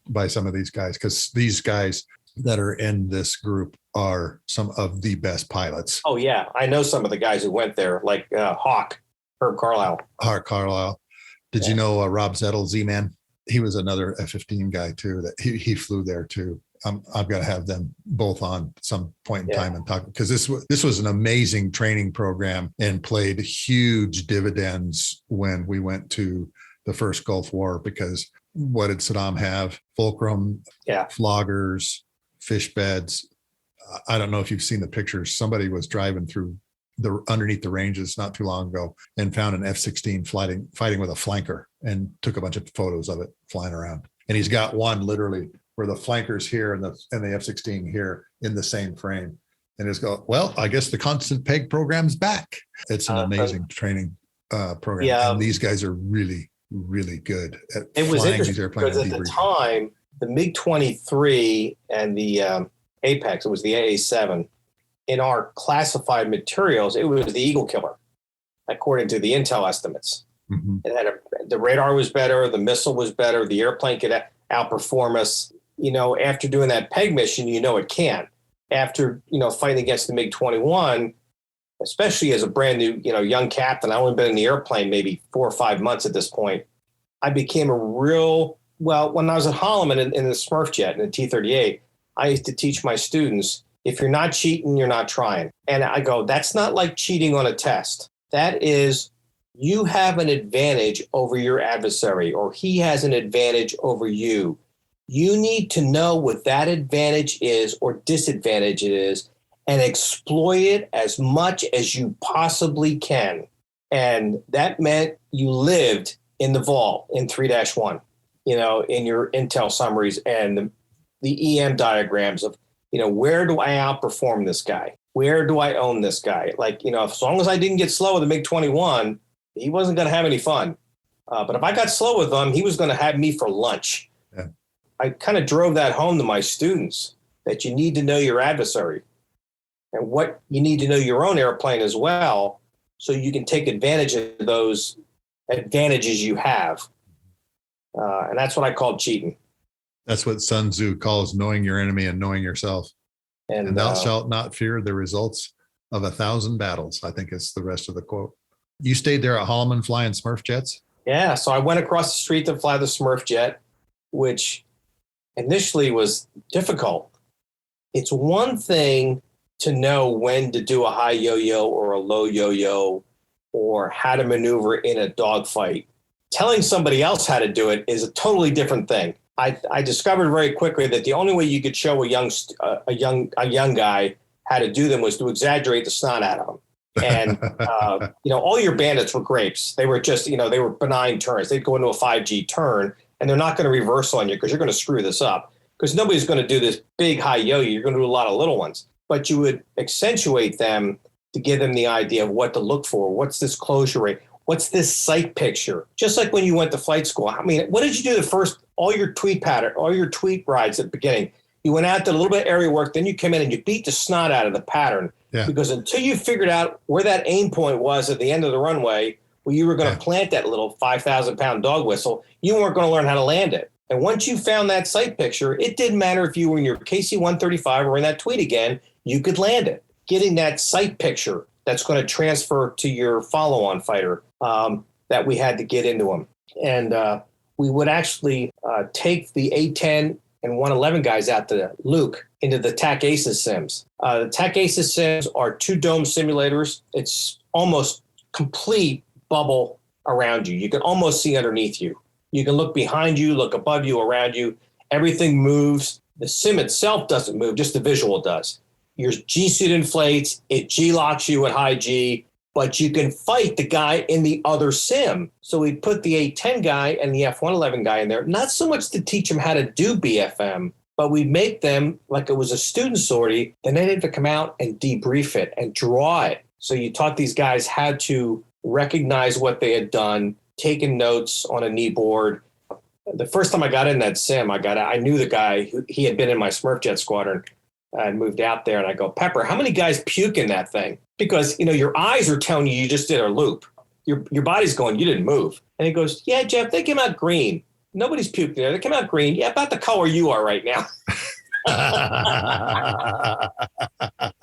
by some of these guys because these guys that are in this group are some of the best pilots. Oh, yeah. I know some of the guys who went there, like Hawk, Herb Carlisle. Did you know Rob Zettel, Z-Man? He was another F-15 guy, too, that he flew there, too. I've got to have them both on some point in time and talk, because this was an amazing training program and played huge dividends when we went to the first Gulf War, because what did Saddam have? Fulcrum, floggers, fish beds. I don't know if you've seen the pictures. Somebody was driving through underneath the ranges not too long ago and found an F-16 fighting with a flanker and took a bunch of photos of it flying around. And he's got one literally where the flanker's here and the F-16 here in the same frame. And it's well, I guess the constant peg program's back. It's an amazing training program. Yeah. And these guys are really, really good at flying these airplanes. Because at the time, the MiG-23 and the Apex, it was the AA-7, in our classified materials, it was the Eagle killer, according to the intel estimates. Mm-hmm. The radar was better, the missile was better, the airplane could outperform us. After doing that peg mission, it can. After, fighting against the MiG-21, especially as a brand new, young captain, I only been in the airplane maybe 4 or 5 months at this point. I became when I was at Holloman in the Smurf jet, in the T-38, I used to teach my students, if you're not cheating, you're not trying. And I go, that's not like cheating on a test. That is, you have an advantage over your adversary, or he has an advantage over you. You need to know what that advantage is or disadvantage it is and exploit it as much as you possibly can. And that meant you lived in the vault in 3-1. in your intel summaries and the EM diagrams of, where do I outperform this guy? Where do I own this guy? Like, as long as I didn't get slow with the MiG-21, he wasn't going to have any fun. But if I got slow with him, he was going to have me for lunch. Yeah. I kind of drove that home to my students, that you need to know your adversary and what you need to know your own airplane as well, so you can take advantage of those advantages you have. And that's what I call cheating. That's what Sun Tzu calls knowing your enemy and knowing yourself. And thou shalt not fear the results of 1,000 battles, I think is the rest of the quote. You stayed there at Holloman flying Smurf jets? Yeah, so I went across the street to fly the Smurf jet, which initially was difficult. It's one thing to know when to do a high yo-yo or a low yo-yo or how to maneuver in a dogfight. Telling somebody else how to do it is a totally different thing. I discovered very quickly that the only way you could show a young guy how to do them was to exaggerate the snot out of them. And, all your bandits were grapes. They were just, they were benign turns. They'd go into a 5G turn, and they're not going to reverse on you because you're going to screw this up. Because nobody's going to do this big high yo-yo. You're going to do a lot of little ones. But you would accentuate them to give them the idea of what to look for. What's this closure rate? What's this sight picture? Just like when you went to flight school. I mean, what did you do all your tweet rides at the beginning? You went out, did a little bit of area work, then you came in and you beat the snot out of the pattern. Yeah. Because until you figured out where that aim point was at the end of the runway, where you were going to plant that little 5,000-pound dog whistle, you weren't going to learn how to land it. And once you found that sight picture, it didn't matter if you were in your KC-135 or in that tweet again, you could land it. Getting that sight picture that's going to transfer to your follow-on fighter that we had to get into them. And we would actually take the A-10 and 111 guys out to Luke into the TAC Aces sims. The TAC Aces sims are 2 dome simulators. It's almost complete bubble around you. You can almost see underneath you. You can look behind you, look above you, around you. Everything moves. The sim itself doesn't move, just the visual does. Your G-suit inflates, it G-locks you at high G, but you can fight the guy in the other sim. So we put the A-10 guy and the F-111 guy in there, not so much to teach them how to do BFM, but we make them like it was a student sortie. Then they had to come out and debrief it and draw it. So you taught these guys how to recognize what they had done, taken notes on a knee board. The first time I got in that sim, I knew the guy. He had been in my Smurf jet squadron. I moved out there and I go, Pepper, how many guys puke in that thing? Because, your eyes are telling you just did a loop. Your body's going, you didn't move. And he goes, yeah, Jeff, they came out green. Nobody's puked there. They came out green. Yeah, about the color you are right now.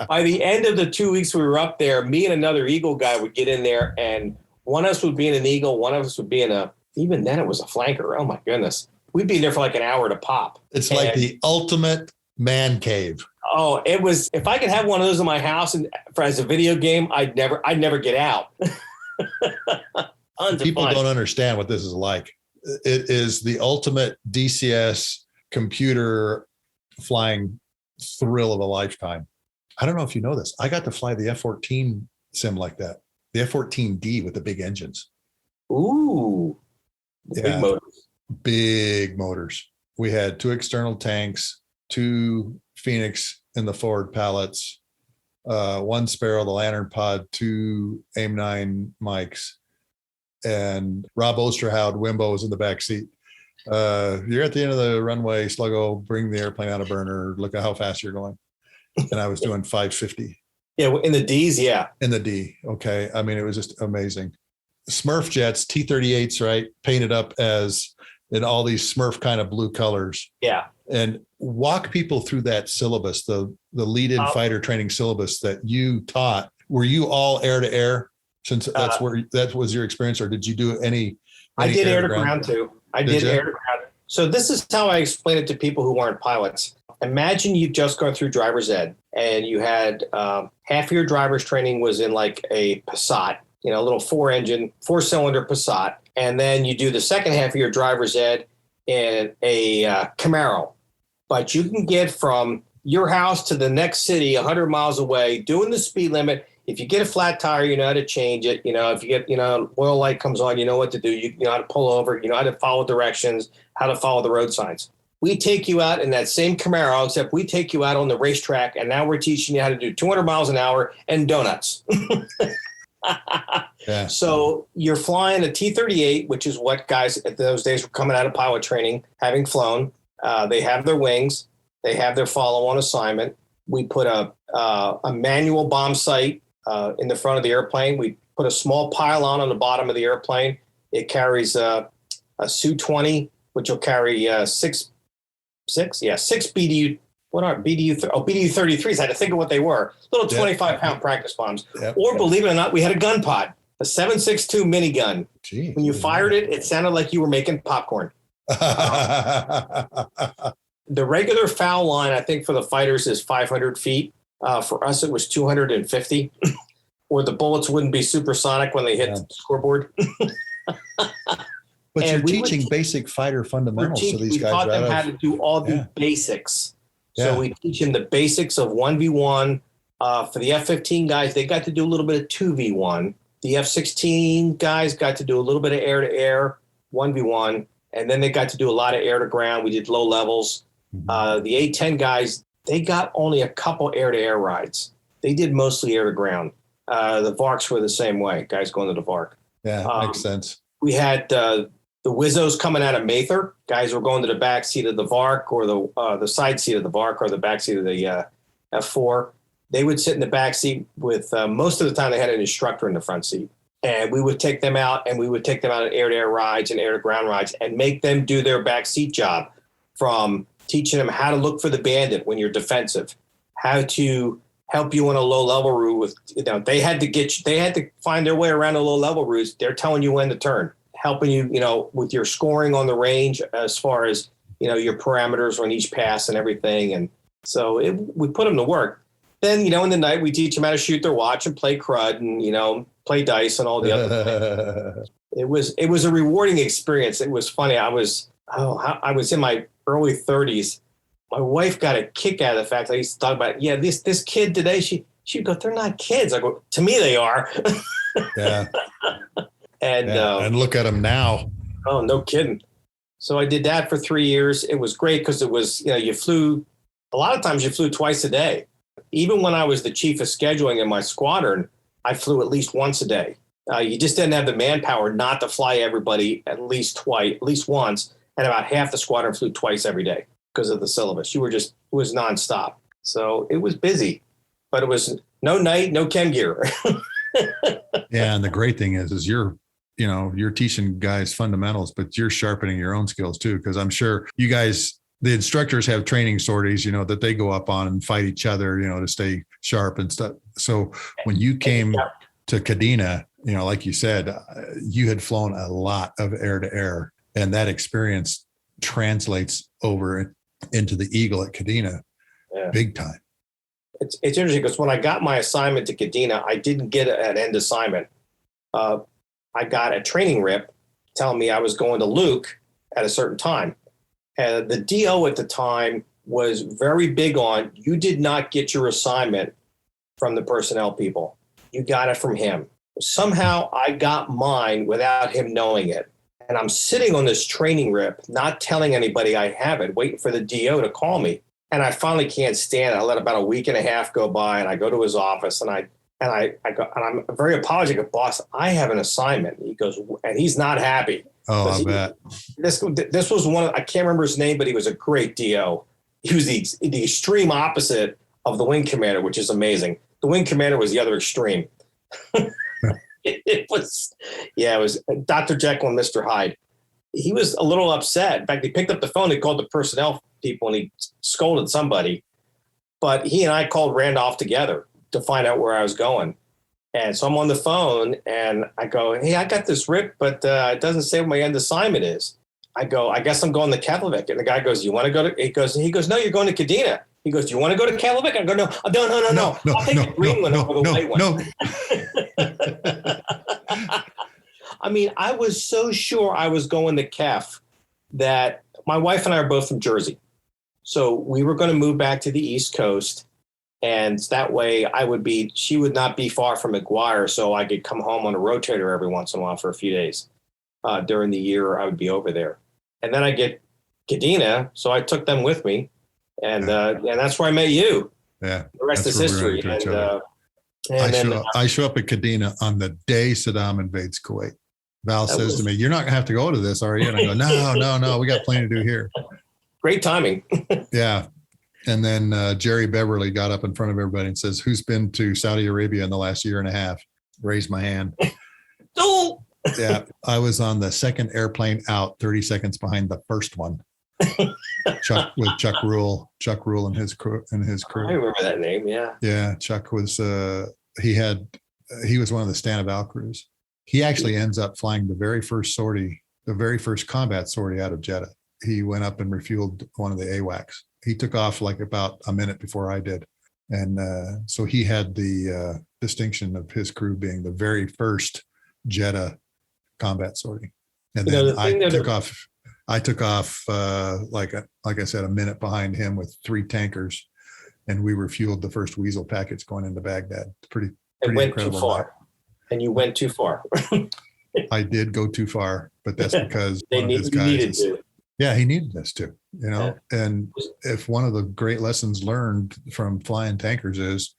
By the end of the 2 weeks we were up there, me and another Eagle guy would get in there, and one of us would be in an Eagle, one of us would be in even then it was a flanker. Oh my goodness. We'd be there for like an hour to pop. It's like the ultimate man cave. Oh, it was. If I could have one of those in my house and as a video game, I'd never get out. People don't understand what this is like. It is the ultimate DCS computer flying thrill of a lifetime. I don't know if you know this. I got to fly the F-14 sim like that. The F-14D with the big engines. Ooh. Big motors. Big motors. We had 2 external tanks, 2 Phoenix in the forward pallets, 1 Sparrow, the lantern pod, 2 AIM-9 mics, and Rob Osterhout, Wimbo, was in the back seat. You're at the end of the runway, Sluggo, bring the airplane out of burner, look at how fast you're going. And I was doing 550. Yeah, in the Ds, yeah. In the D, okay. I mean, it was just amazing. Smurf jets, T-38s, right? Painted up as in all these Smurf kind of blue colors. Yeah. And walk people through that syllabus, the lead-in fighter training syllabus that you taught. Were you all air-to-air, since that was your experience, or did you do any I did air-to-ground too. I did air-to-ground. So this is how I explain it to people who aren't pilots. Imagine you've just gone through driver's ed, and you had half of your driver's training was in like a Passat, a little 4-cylinder Passat. And then you do the second half of your driver's ed in a Camaro. But you can get from your house to the next city 100 miles away, doing the speed limit If you get a flat tire, you know how to change it. You know, if you get, oil light comes on, you know what to do. You know how to pull over, you know how to follow directions, how to follow the road signs. We take you out in that same Camaro, except we take you out on the racetrack, and now we're teaching you how to do 200 miles an hour and donuts. Yeah. So you're flying a T-38, which is what guys at those days were coming out of pilot training, having flown. They have their wings. They have their follow-on assignment. We put a manual bomb sight in the front of the airplane. We put a small pylon on the bottom of the airplane. It carries a Su-20, which will carry six BDU. What are BDU-33s? I had to think of what they were. Little 25-pound practice bombs. Yep. Or believe it or not, we had a gun pod, a 7.62 minigun. Gee, when you fired it, it sounded like you were making popcorn. The regular foul line, I think, for the fighters is 500 feet. For us, it was 250. Or the bullets wouldn't be supersonic when they hit the scoreboard. But you're teaching basic fighter fundamentals to these guys. We taught them how to do all the basics. So we teach them the basics of 1v1. For the F-15 guys, they got to do a little bit of 2v1. The F-16 guys got to do a little bit of air-to-air, 1v1. And then they got to do a lot of air-to-ground. We did low levels. The A-10 guys, they got only a couple air-to-air rides. They did mostly air-to-ground. The VARCs were the same way, guys going to the VARC. Yeah, makes sense. We had the Wizzos coming out of Mather. Guys were going to the back seat of the VARC or the side seat of the VARC or the back seat of the F4. They would sit in the back seat with most of the time they had an instructor in the front seat. And we would take them out and we would take them out on air-to-air rides and air-to-ground rides and make them do their back seat job, from teaching them how to look for the bandit when you're defensive, how to help you on a low-level route with, they had to find their way around the low-level routes. They're telling you when to turn, helping you, with your scoring on the range as far as, your parameters on each pass and everything. And so we put them to work. Then, in the night, we teach them how to shoot their watch and play crud and, play dice and all the other things. It was a rewarding experience. It was funny. I was in my early 30s. My wife got a kick out of the fact that I used to talk about, this kid today, she'd go, they're not kids. I go, to me, they are. Yeah. And look at them now. Oh, no kidding. So I did that for 3 years. It was great because it was, you flew, a lot of times you flew twice a day. Even when I was the chief of scheduling in my squadron, I flew at least once a day. You just didn't have the manpower not to fly everybody at least once. And about half the squadron flew twice every day because of the syllabus. It was nonstop. So it was busy, but it was no night, no chem gear. Yeah. And the great thing is you're teaching guys fundamentals, but you're sharpening your own skills too. Cause I'm sure you guys, the instructors have training sorties, that they go up on and fight each other, to stay sharp and stuff. So when you came to Kadena, like you said, you had flown a lot of air to air, and that experience translates over into the Eagle at Kadena big time. It's interesting because when I got my assignment to Kadena, I didn't get an end assignment. I got a training rip telling me I was going to Luke at a certain time. And the DO at the time was very big on, you did not get your assignment from the personnel people. You got it from him. Somehow I got mine without him knowing it. And I'm sitting on this training rip, not telling anybody I have it, waiting for the DO to call me. And I finally can't stand it. I let about a week and a half go by, and I go to his office and I go, and I'm very apologetic, boss, I have an assignment. He goes, and he's not happy. Oh, I bet. This was one of, I can't remember his name, but he was a great DO. He was the extreme opposite of the wing commander, which is amazing. The wing commander was the other extreme. It was Dr. Jekyll and Mr. Hyde. He was a little upset. In fact, he picked up the phone, he called the personnel people, and he scolded somebody. But he and I called Randolph together to find out where I was going. And so I'm on the phone, and I go, hey, I got this rip, but it doesn't say what my end assignment is. I go, I guess I'm going to Keflavik. And the guy goes, you want to go to, he goes, no, you're going to Kadena. He goes, do you want to go to Keflavik? I go, no. I'll take the green one over the white one. I mean, I was so sure I was going to Kef that my wife and I are both from Jersey. So we were going to move back to the East Coast. And that way she would not be far from McGuire. So I could come home on a rotator every once in a while for a few days during the year I would be over there. And then I get Kadena. So I took them with me. And that's where I met you. Yeah. The rest is history. I show up at Kadena on the day Saddam invades Kuwait. Val says to me, "You're not going to have to go to this, are you?" And I go, no, we got plenty to do here. Great timing. Yeah. And then Jerry Beverly got up in front of everybody and says, "Who's been to Saudi Arabia in the last year and a half?" Raised my hand. Oh. Yeah. I was on the second airplane out, 30 seconds behind the first one. Chuck Rule and his crew. I remember that name. Yeah. Yeah. Chuck was, he was one of the Stanival crews. He actually ends up flying the very first combat sortie out of Jeddah. He went up and refueled one of the AWACS. He took off like about a minute before I did. And so he had the distinction of his crew being the very first Jeddah combat sortie. And then I took off like I said, a minute behind him with 3 tankers, and we refueled the first Weasel packets going into Baghdad. Pretty incredible. Too far. And you went too far. I did go too far, but that's because he needed to. Yeah, he needed us to, Yeah. And if one of the great lessons learned from flying tankers is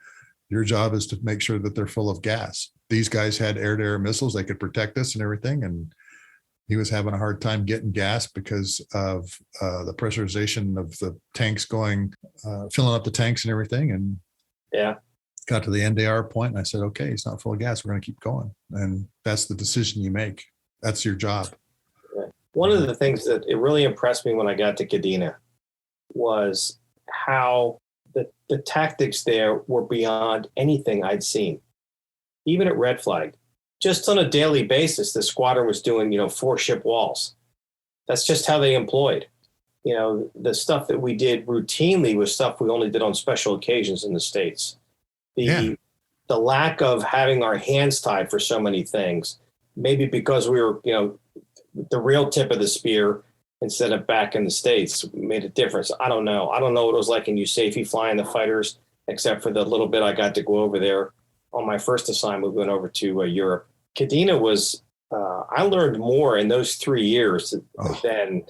your job is to make sure that they're full of gas. These guys had air-to-air missiles. They could protect us and everything. And he was having a hard time getting gas because of the pressurization of the tanks filling up the tanks and everything. And got to the NDR point, and I said, "Okay, it's not full of gas. We're going to keep going." And that's the decision you make. That's your job. One of the things that it really impressed me when I got to Kadena was how the tactics there were beyond anything I'd seen, even at Red Flag. Just on a daily basis, the squadron was doing, 4-ship walls. That's just how they employed. The stuff that we did routinely was stuff we only did on special occasions in the States. The lack of having our hands tied for so many things, maybe because we were, the real tip of the spear instead of back in the States, made a difference. I don't know. I don't know what it was like in USAFE flying the fighters, except for the little bit I got to go over there on my first assignment. We went over to Europe. Kadena was, I learned more in those 3 years than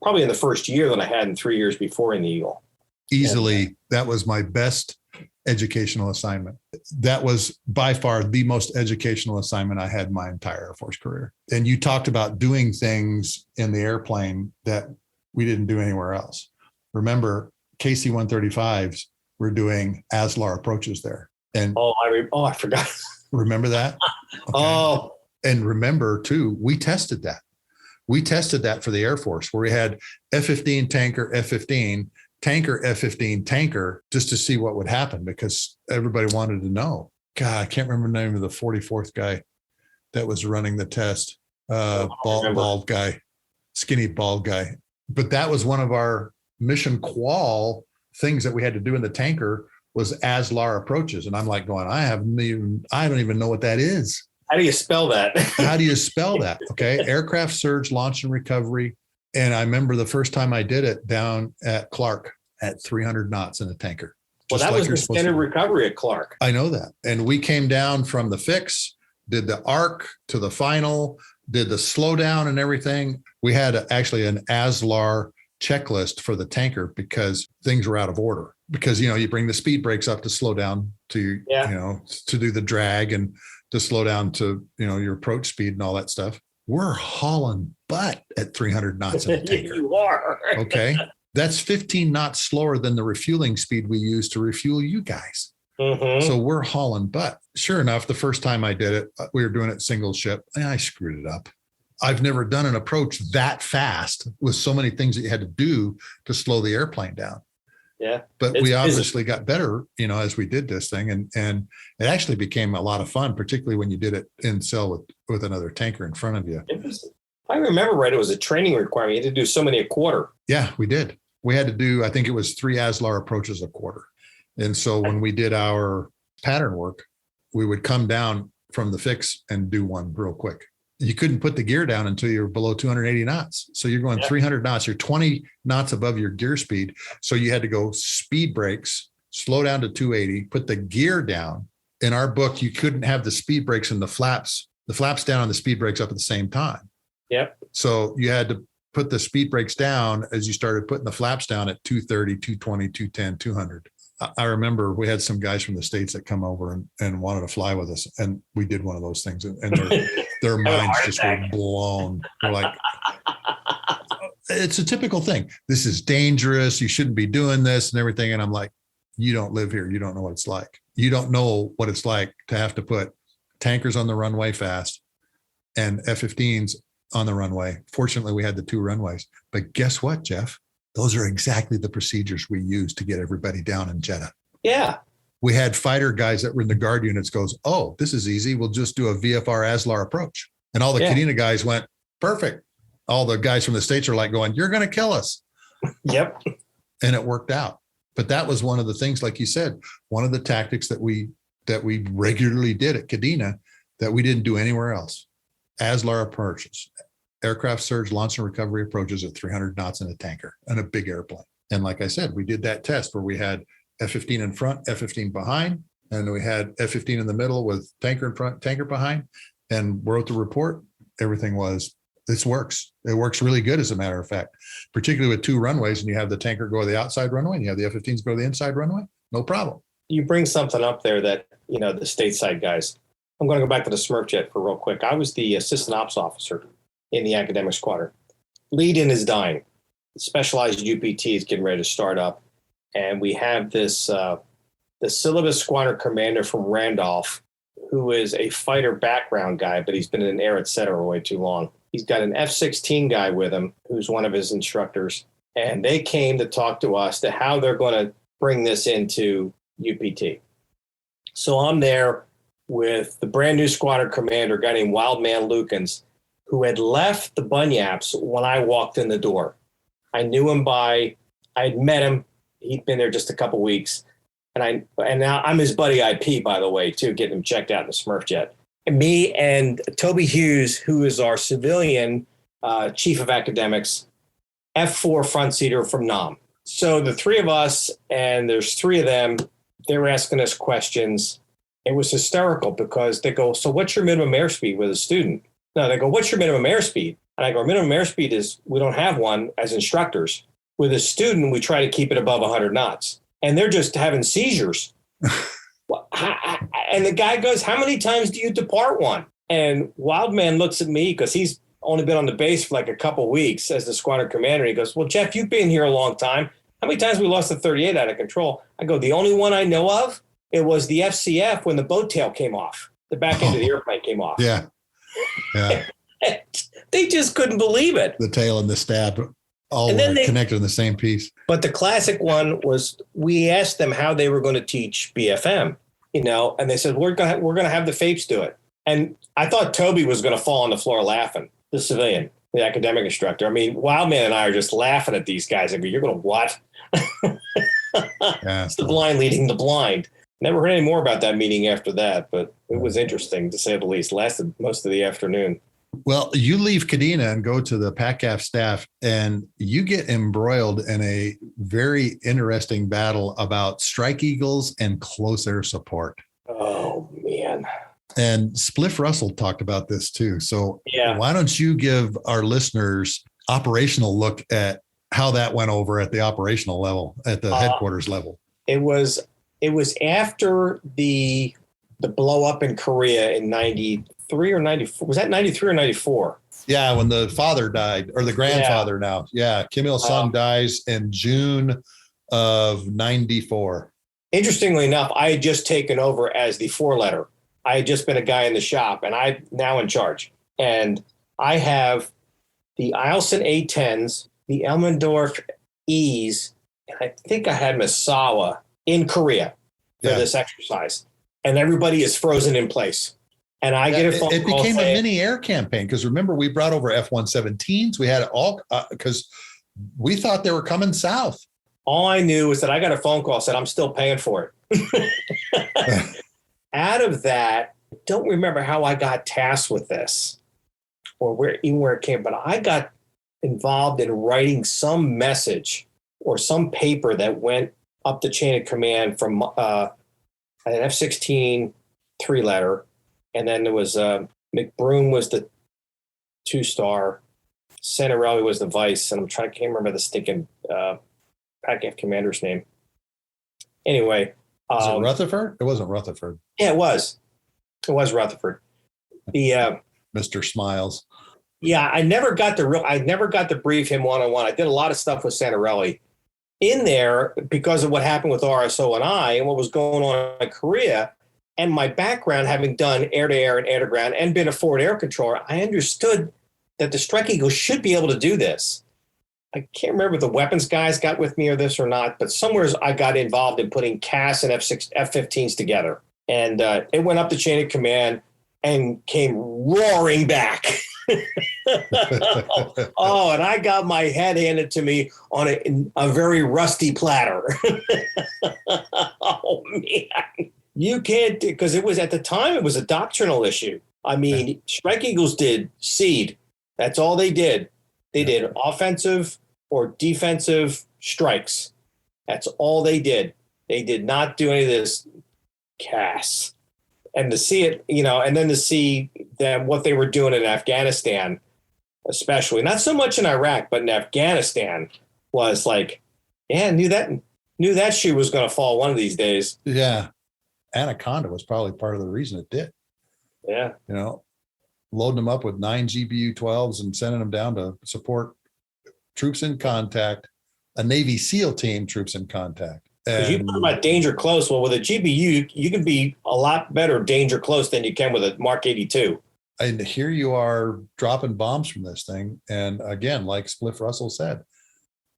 probably in the first year than I had in 3 years before in the Eagle. Easily, that was my best educational assignment. That was by far the most educational assignment I had in my entire Air Force career. And you talked about doing things in the airplane that we didn't do anywhere else. Remember, KC-135s were doing ASLAR approaches there. And I forgot. Remember that? Okay. Oh. And remember too, we tested that. We tested that for the Air Force, where we had F-15 tanker, F-15 tanker, F-15 tanker, just to see what would happen, because everybody wanted to know. God, I can't remember the name of the 44th guy that was running the test. Bald guy, skinny bald guy. But that was one of our mission qual things that we had to do in the tanker was ASLAR approaches. And I'm like going, I don't even know what that is. How do you spell that? How do you spell that? Okay. Aircraft surge, launch and recovery. And I remember the first time I did it down at Clark at 300 knots in a tanker. Well, that was the standard recovery at Clark. I know that. And we came down from the fix, did the arc to the final, did the slowdown and everything. We had actually an ASLAR checklist for the tanker because things were out of order. Because, you bring the speed brakes up to slow down to, to do the drag and to slow down to, your approach speed and all that stuff. We're hauling butt at 300 knots in a tanker. You are. Okay. That's 15 knots slower than the refueling speed we use to refuel you guys. Mm-hmm. So we're hauling butt. Sure enough, the first time I did it, we were doing it single ship, and I screwed it up. I've never done an approach that fast with so many things that you had to do to slow the airplane down. Yeah. But we obviously got better, as we did this thing. And it actually became a lot of fun, particularly when you did it in cell with another tanker in front of you. If I remember right, it was a training requirement. You had to do so many a quarter. Yeah, we did. We had to do, I think it was 3 ASLAR approaches a quarter. And so when we did our pattern work, we would come down from the fix and do one real quick. You couldn't put the gear down until you're below 280 knots. So you're going 300 knots, you're 20 knots above your gear speed. So you had to go speed brakes slow down to 280, put the gear down. In our book, you couldn't have the speed brakes and the flaps down and the speed brakes up at the same time. Yep. So you had to put the speed brakes down as you started putting the flaps down at 230, 220, 210, 200. I remember we had some guys from the States that come over and wanted to fly with us. And we did one of those things, and their minds just were blown. They're like, it's a typical thing. This is dangerous. You shouldn't be doing this and everything. And I'm like, you don't live here. You don't know what it's like. You don't know what it's like to have to put tankers on the runway fast and F-15s on the runway. Fortunately, we had the 2 runways. But guess what, Jeff? Those are exactly the procedures we use to get everybody down in Jeddah. Yeah. We had fighter guys that were in the guard units goes, oh, this is easy. We'll just do a VFR ASLAR approach. And all the Kadena guys went, perfect. All the guys from the States are like going, you're going to kill us. Yep. And it worked out. But that was one of the things, like you said, one of the tactics that we regularly did at Kadena that we didn't do anywhere else. ASLAR approaches, aircraft surge, launch and recovery approaches at 300 knots in a tanker and a big airplane. And like I said, we did that test where we had F-15 in front, F-15 behind, and we had F-15 in the middle with tanker in front, tanker behind, and wrote the report. Everything was, this works. It works really good, as a matter of fact, particularly with 2 runways, and you have the tanker go to the outside runway and you have the F-15s go to the inside runway. No problem. You bring something up there that, the stateside guys. I'm going to go back to the Smurf jet for real quick. I was the assistant ops officer in the academic squadron. Lead-in is dying. Specialized UPT is getting ready to start up. And we have this, the syllabus squadron commander from Randolph, who is a fighter background guy, but he's been in an air et cetera way too long. He's got an F-16 guy with him, who's one of his instructors. And they came to talk to us to how they're going to bring this into UPT. So I'm there with the brand new squadron commander, a guy named Wildman Lukens, who had left the Bunyaps when I walked in the door. I knew him I had met him. He'd been there just a couple weeks. And now I'm his buddy IP, by the way, too, getting him checked out in the Smurf jet. And me and Toby Hughes, who is our civilian chief of academics, F4 front seater from NAM. So the 3 of us, and there's 3 of them, they were asking us questions. It was hysterical because they go, so what's your minimum airspeed with a student? No, they go, what's your minimum airspeed? And I go, our minimum airspeed is, we don't have one as instructors. With a student, we try to keep it above 100 knots. And they're just having seizures. And the guy goes, how many times do you depart one? And Wildman looks at me because he's only been on the base for like a couple weeks as the squadron commander. He goes, well, Jeff, you've been here a long time. How many times we lost the 38 out of control? I go, the only one I know of, it was the FCF when the boat tail came off. The back end of the airplane came off. Yeah. Yeah. They just couldn't believe it. The tail and the stab all connected in the same piece. But the classic one was, we asked them how they were going to teach BFM, and they said, we're going to have the FAPES do it. And I thought Toby was going to fall on the floor laughing, the civilian, the academic instructor. I mean, Wildman and I are just laughing at these guys. I go, you're going to what? Yeah. It's the blind leading the blind. Never heard any more about that meeting after that, but it was interesting, to say the least. Lasted most of the afternoon. Well, you leave Kadena and go to the PACAF staff, and you get embroiled in a very interesting battle about Strike Eagles and close air support. Oh, man. And Spliff Russell talked about this too. So Why don't you give our listeners operational look at how that went over at the operational level, at the headquarters level? It was after the blow up in Korea in 93 or 94. Was that 93 or 94? Yeah, when the father died, or the grandfather now. Yeah, Kim Il-sung dies in June of 94. Interestingly enough, I had just taken over as the 4-letter. I had just been a guy in the shop, and I'm now in charge. And I have the Eielson A-10s, the Elmendorf E's, and I think I had Misawa in Korea for this exercise. And everybody is frozen in place. And I get a phone call. It became a mini air campaign, because remember, we brought over F-117s. We had it all because we thought they were coming south. All I knew was that I got a phone call, said, I'm still paying for it. Out of that, I don't remember how I got tasked with this or where it came, but I got involved in writing some message or some paper that went up the chain of command from an F-16 3-letter. And then there was McBroom was the 2-star. Santarelli was the vice. And can't remember the stinking PACAF commander's name. Anyway. Was it Rutherford? It wasn't Rutherford. Yeah, it was. It was Rutherford. The Mr. Smiles. Yeah, I never got to brief him one-on-one. I did a lot of stuff with Santarelli in there because of what happened with RSO and I and what was going on in Korea. And my background, having done air-to-air and air-to-ground and been a forward air controller, I understood that the Strike Eagle should be able to do this. I can't remember if the weapons guys got with me or this or not, but somewhere I got involved in putting CAS and F-15s together. And it went up the chain of command and came roaring back. Oh, and I got my head handed to me on a very rusty platter. Oh, man. You can't, because it was at the time, it was a doctrinal issue. I mean, Strike Eagles did SEAD. That's all they did. They did offensive or defensive strikes. That's all they did. They did not do any of this CAS. And to see it, and then to see them, what they were doing in Afghanistan, especially, not so much in Iraq, but in Afghanistan, was like, yeah, knew that shoe was going to fall one of these days. Yeah. Anaconda was probably part of the reason it did. Yeah. Loading them up with 9 GBU-12s and sending them down to support troops in contact, a Navy SEAL team, troops in contact. Because you talk about danger close. Well, with a GBU, you can be a lot better danger close than you can with a Mark 82. And here you are dropping bombs from this thing. And again, like Spliff Russell said,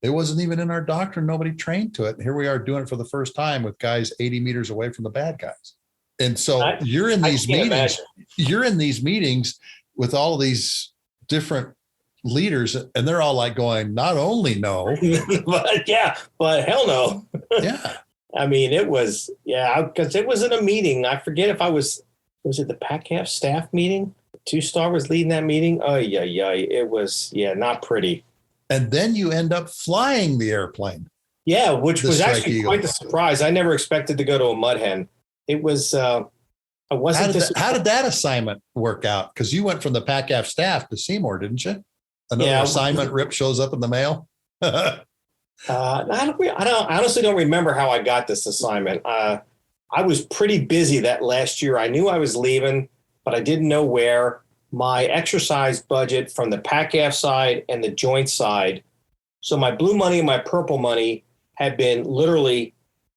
it wasn't even in our doctrine. Nobody trained to it. And here we are doing it for the first time with guys 80 meters away from the bad guys. And so you're in these meetings. You're in these meetings with all of these different leaders, and they're all like going, not only no, but hell no. Yeah. I mean, it was, because it was in a meeting. I forget if was it the PACAF staff meeting? 2-star was leading that meeting. Oh, yeah. It was, not pretty. And then you end up flying the airplane. Yeah, which was actually quite the surprise. I never expected to go to a mud hen. It was, I wasn't. How did that assignment work out? Because you went from the PACAF staff to Seymour, didn't you? Another assignment rip shows up in the mail. I honestly don't remember how I got this assignment. I was pretty busy that last year. I knew I was leaving, but I didn't know where. My exercise budget from the PACAF side and the joint side. So my blue money and my purple money had been literally,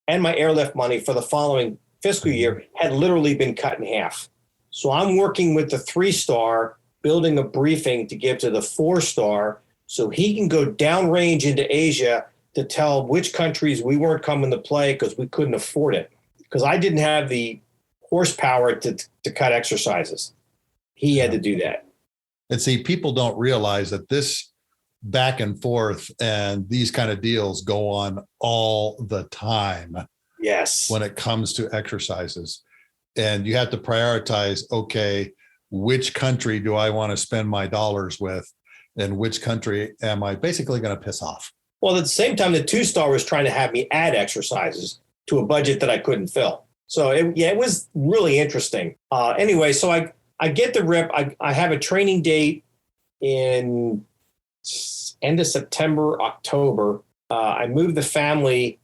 and my airlift money for the following fiscal year had literally been cut in half. So I'm working with the 3-star, building a briefing to give to the 4-star so he can go downrange into Asia to tell which countries we weren't coming to play because we couldn't afford it. Because I didn't have the horsepower to cut exercises. He had to do that. And see, people don't realize that this back and forth and these kind of deals go on all the time. Yes. When it comes to exercises. And you have to prioritize, okay, which country do I want to spend my dollars with? And which country am I basically going to piss off? Well, at the same time, the 2-star was trying to have me add exercises to a budget that I couldn't fill. So it was really interesting. Anyway, so I get the rip. I have a training date in end of September, October. I moved the family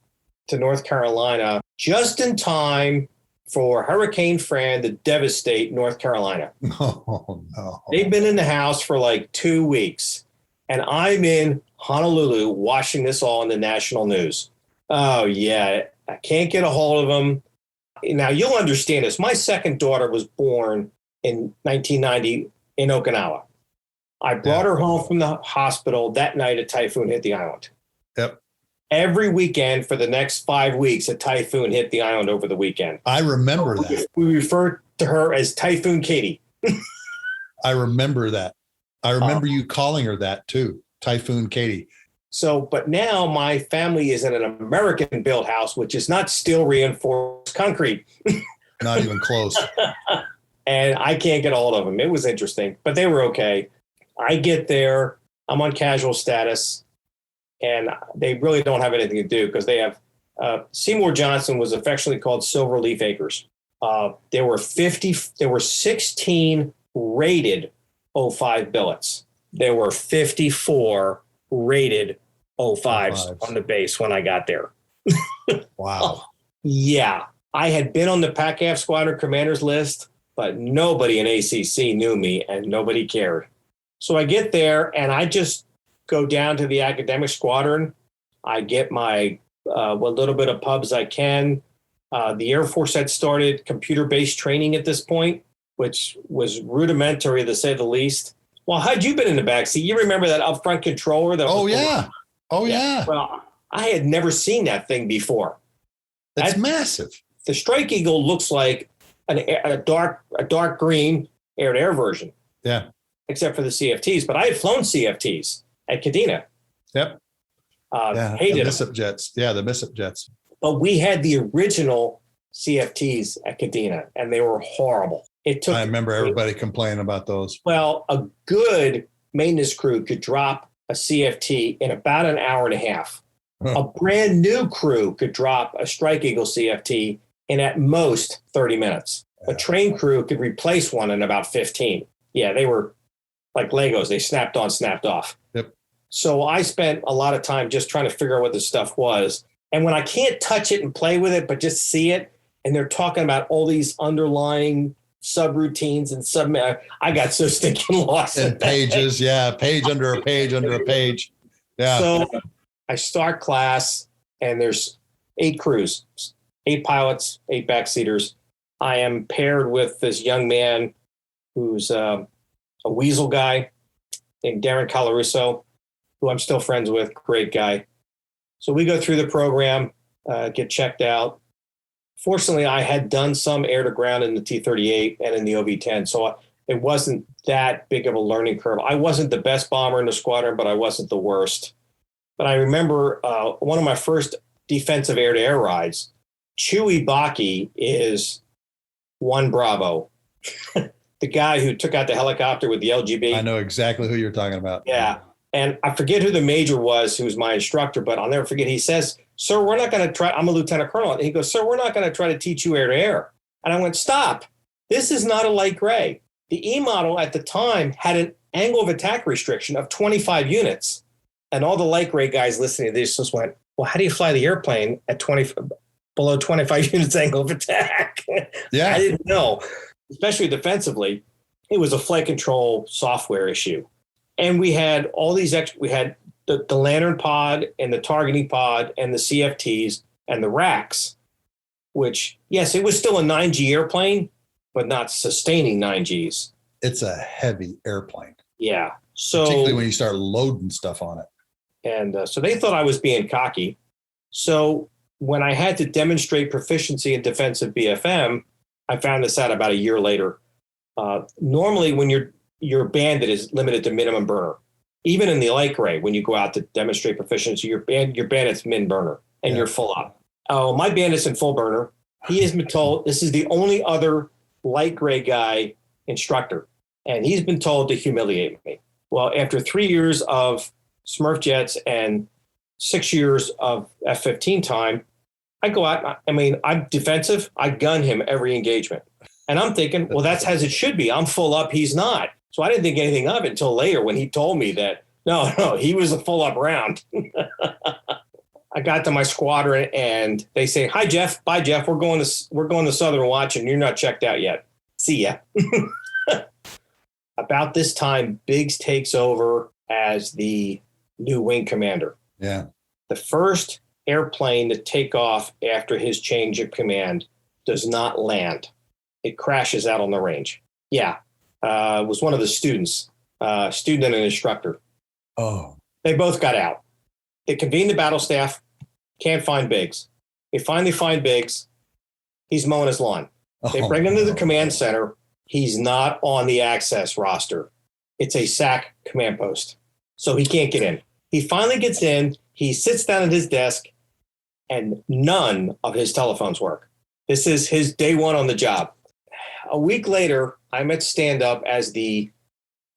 to North Carolina just in time for Hurricane Fran to devastate North Carolina. Oh, no. They've been in the house for like 2 weeks, and I'm in Honolulu watching this all in the national news. Oh, yeah. I can't get a hold of them. Now, you'll understand this. My second daughter was born in 1990 in Okinawa. I brought her home from the hospital that night. A typhoon hit the island. Yep. Every weekend for the next 5 weeks, a typhoon hit the island over the weekend. I remember that. We referred to her as Typhoon Katie. I remember that. I remember you calling her that too, Typhoon Katie. So, but now my family is in an American-built house, which is not steel reinforced concrete. Not even close. And I can't get a hold of them. It was interesting, but they were okay. I get there. I'm on casual status. And they really don't have anything to do because they have Seymour Johnson was affectionately called Silverleaf Acres. There were 16 rated O5 billets. There were 54 rated O5s on the base when I got there. Wow. Yeah. I had been on the PACAF squadron commander's list, but nobody in ACC knew me and nobody cared. So I get there and I just go down to the academic squadron. I get my what little bit of pubs I can. The Air Force had started computer-based training at this point, which was rudimentary to say the least. Well, how'd you been in the backseat? You remember that upfront controller? Oh, yeah. Well, I had never seen that thing before. That's massive. The Strike Eagle looks like a dark green air-to-air version. Yeah. Except for the CFTs. But I had flown CFTs at Kadena. Yep. Hated the MISSIP jets. Yeah, the MISSIP jets. But we had the original CFTs at Kadena, and they were horrible. I remember everybody complaining about those. Well, a good maintenance crew could drop a CFT in about an hour and a half. A brand new crew could drop a Strike Eagle CFT in at most 30 minutes. A trained crew could replace one in about 15. Yeah, they were like Legos. They snapped on, snapped off. Yep. So I spent a lot of time just trying to figure out what this stuff was. And when I can't touch it and play with it, but just see it, and they're talking about all these underlying subroutines and I got so stinking lost. And pages, page under a page under a page. Yeah. So I start class, and there's 8 crews, 8 pilots, 8 backseaters. I am paired with this young man who's a weasel guy named Darren Colarusso, who I'm still friends with. Great guy. So we go through the program, get checked out. Fortunately, I had done some air to ground in the T-38 and in the OV-10, so it wasn't that big of a learning curve. I wasn't the best bomber in the squadron, but I wasn't the worst. But I remember one of my first defensive air-to-air rides. Chewy Baki is 1 Bravo. The guy who took out the helicopter with the LGB. I know exactly who you're talking about. Yeah. And I forget who the major was who was my instructor, but I'll never forget. He says, "Sir, we're not going to try." I'm a lieutenant colonel. And he goes, "Sir, we're not going to try to teach you air-to-air." And I went, "Stop. This is not a light gray." The E model at the time had an angle of attack restriction of 25 units. And all the light gray guys listening to this just went, "Well, how do you fly the airplane at below 25 units angle of attack?" Yeah. I didn't know, especially defensively. It was a flight control software issue. And we had all these we had the lantern pod and the targeting pod and the CFTs and the racks, which, yes, it was still a 9G airplane, but not sustaining 9Gs. It's a heavy airplane. Yeah. So particularly when you start loading stuff on it. And so they thought I was being cocky. So when I had to demonstrate proficiency in defensive BFM, I found this out about a year later. Normally, when your bandit is limited to minimum burner, even in the light gray, when you go out to demonstrate proficiency, your bandit's min burner and you're full up. Oh, my bandit's in full burner. He has been told this is the only other light gray guy instructor, and he's been told to humiliate me. Well, after 3 years of Smurf jets and 6 years of F-15 time, I go out. I mean, I'm defensive. I gun him every engagement. And I'm thinking, well, that's as it should be. I'm full up. He's not. So I didn't think anything of it until later when he told me that, no, he was a full up round. I got to my squadron and they say, "Hi, Jeff. Bye, Jeff. We're going to Southern Watch and you're not checked out yet. See ya." About this time, Biggs takes over as the new wing commander. Yeah. The first airplane to take off after his change of command does not land. It crashes out on the range. Yeah. It was one of the students, student and an instructor. Oh. They both got out. They convene the battle staff, can't find Biggs. They finally find Biggs. He's mowing his lawn. They bring him to the command center. He's not on the access roster. It's a SAC command post. So he can't get in. He finally gets in. He sits down at his desk, and none of his telephones work. This is his day one on the job. A week later, I'm at stand-up as the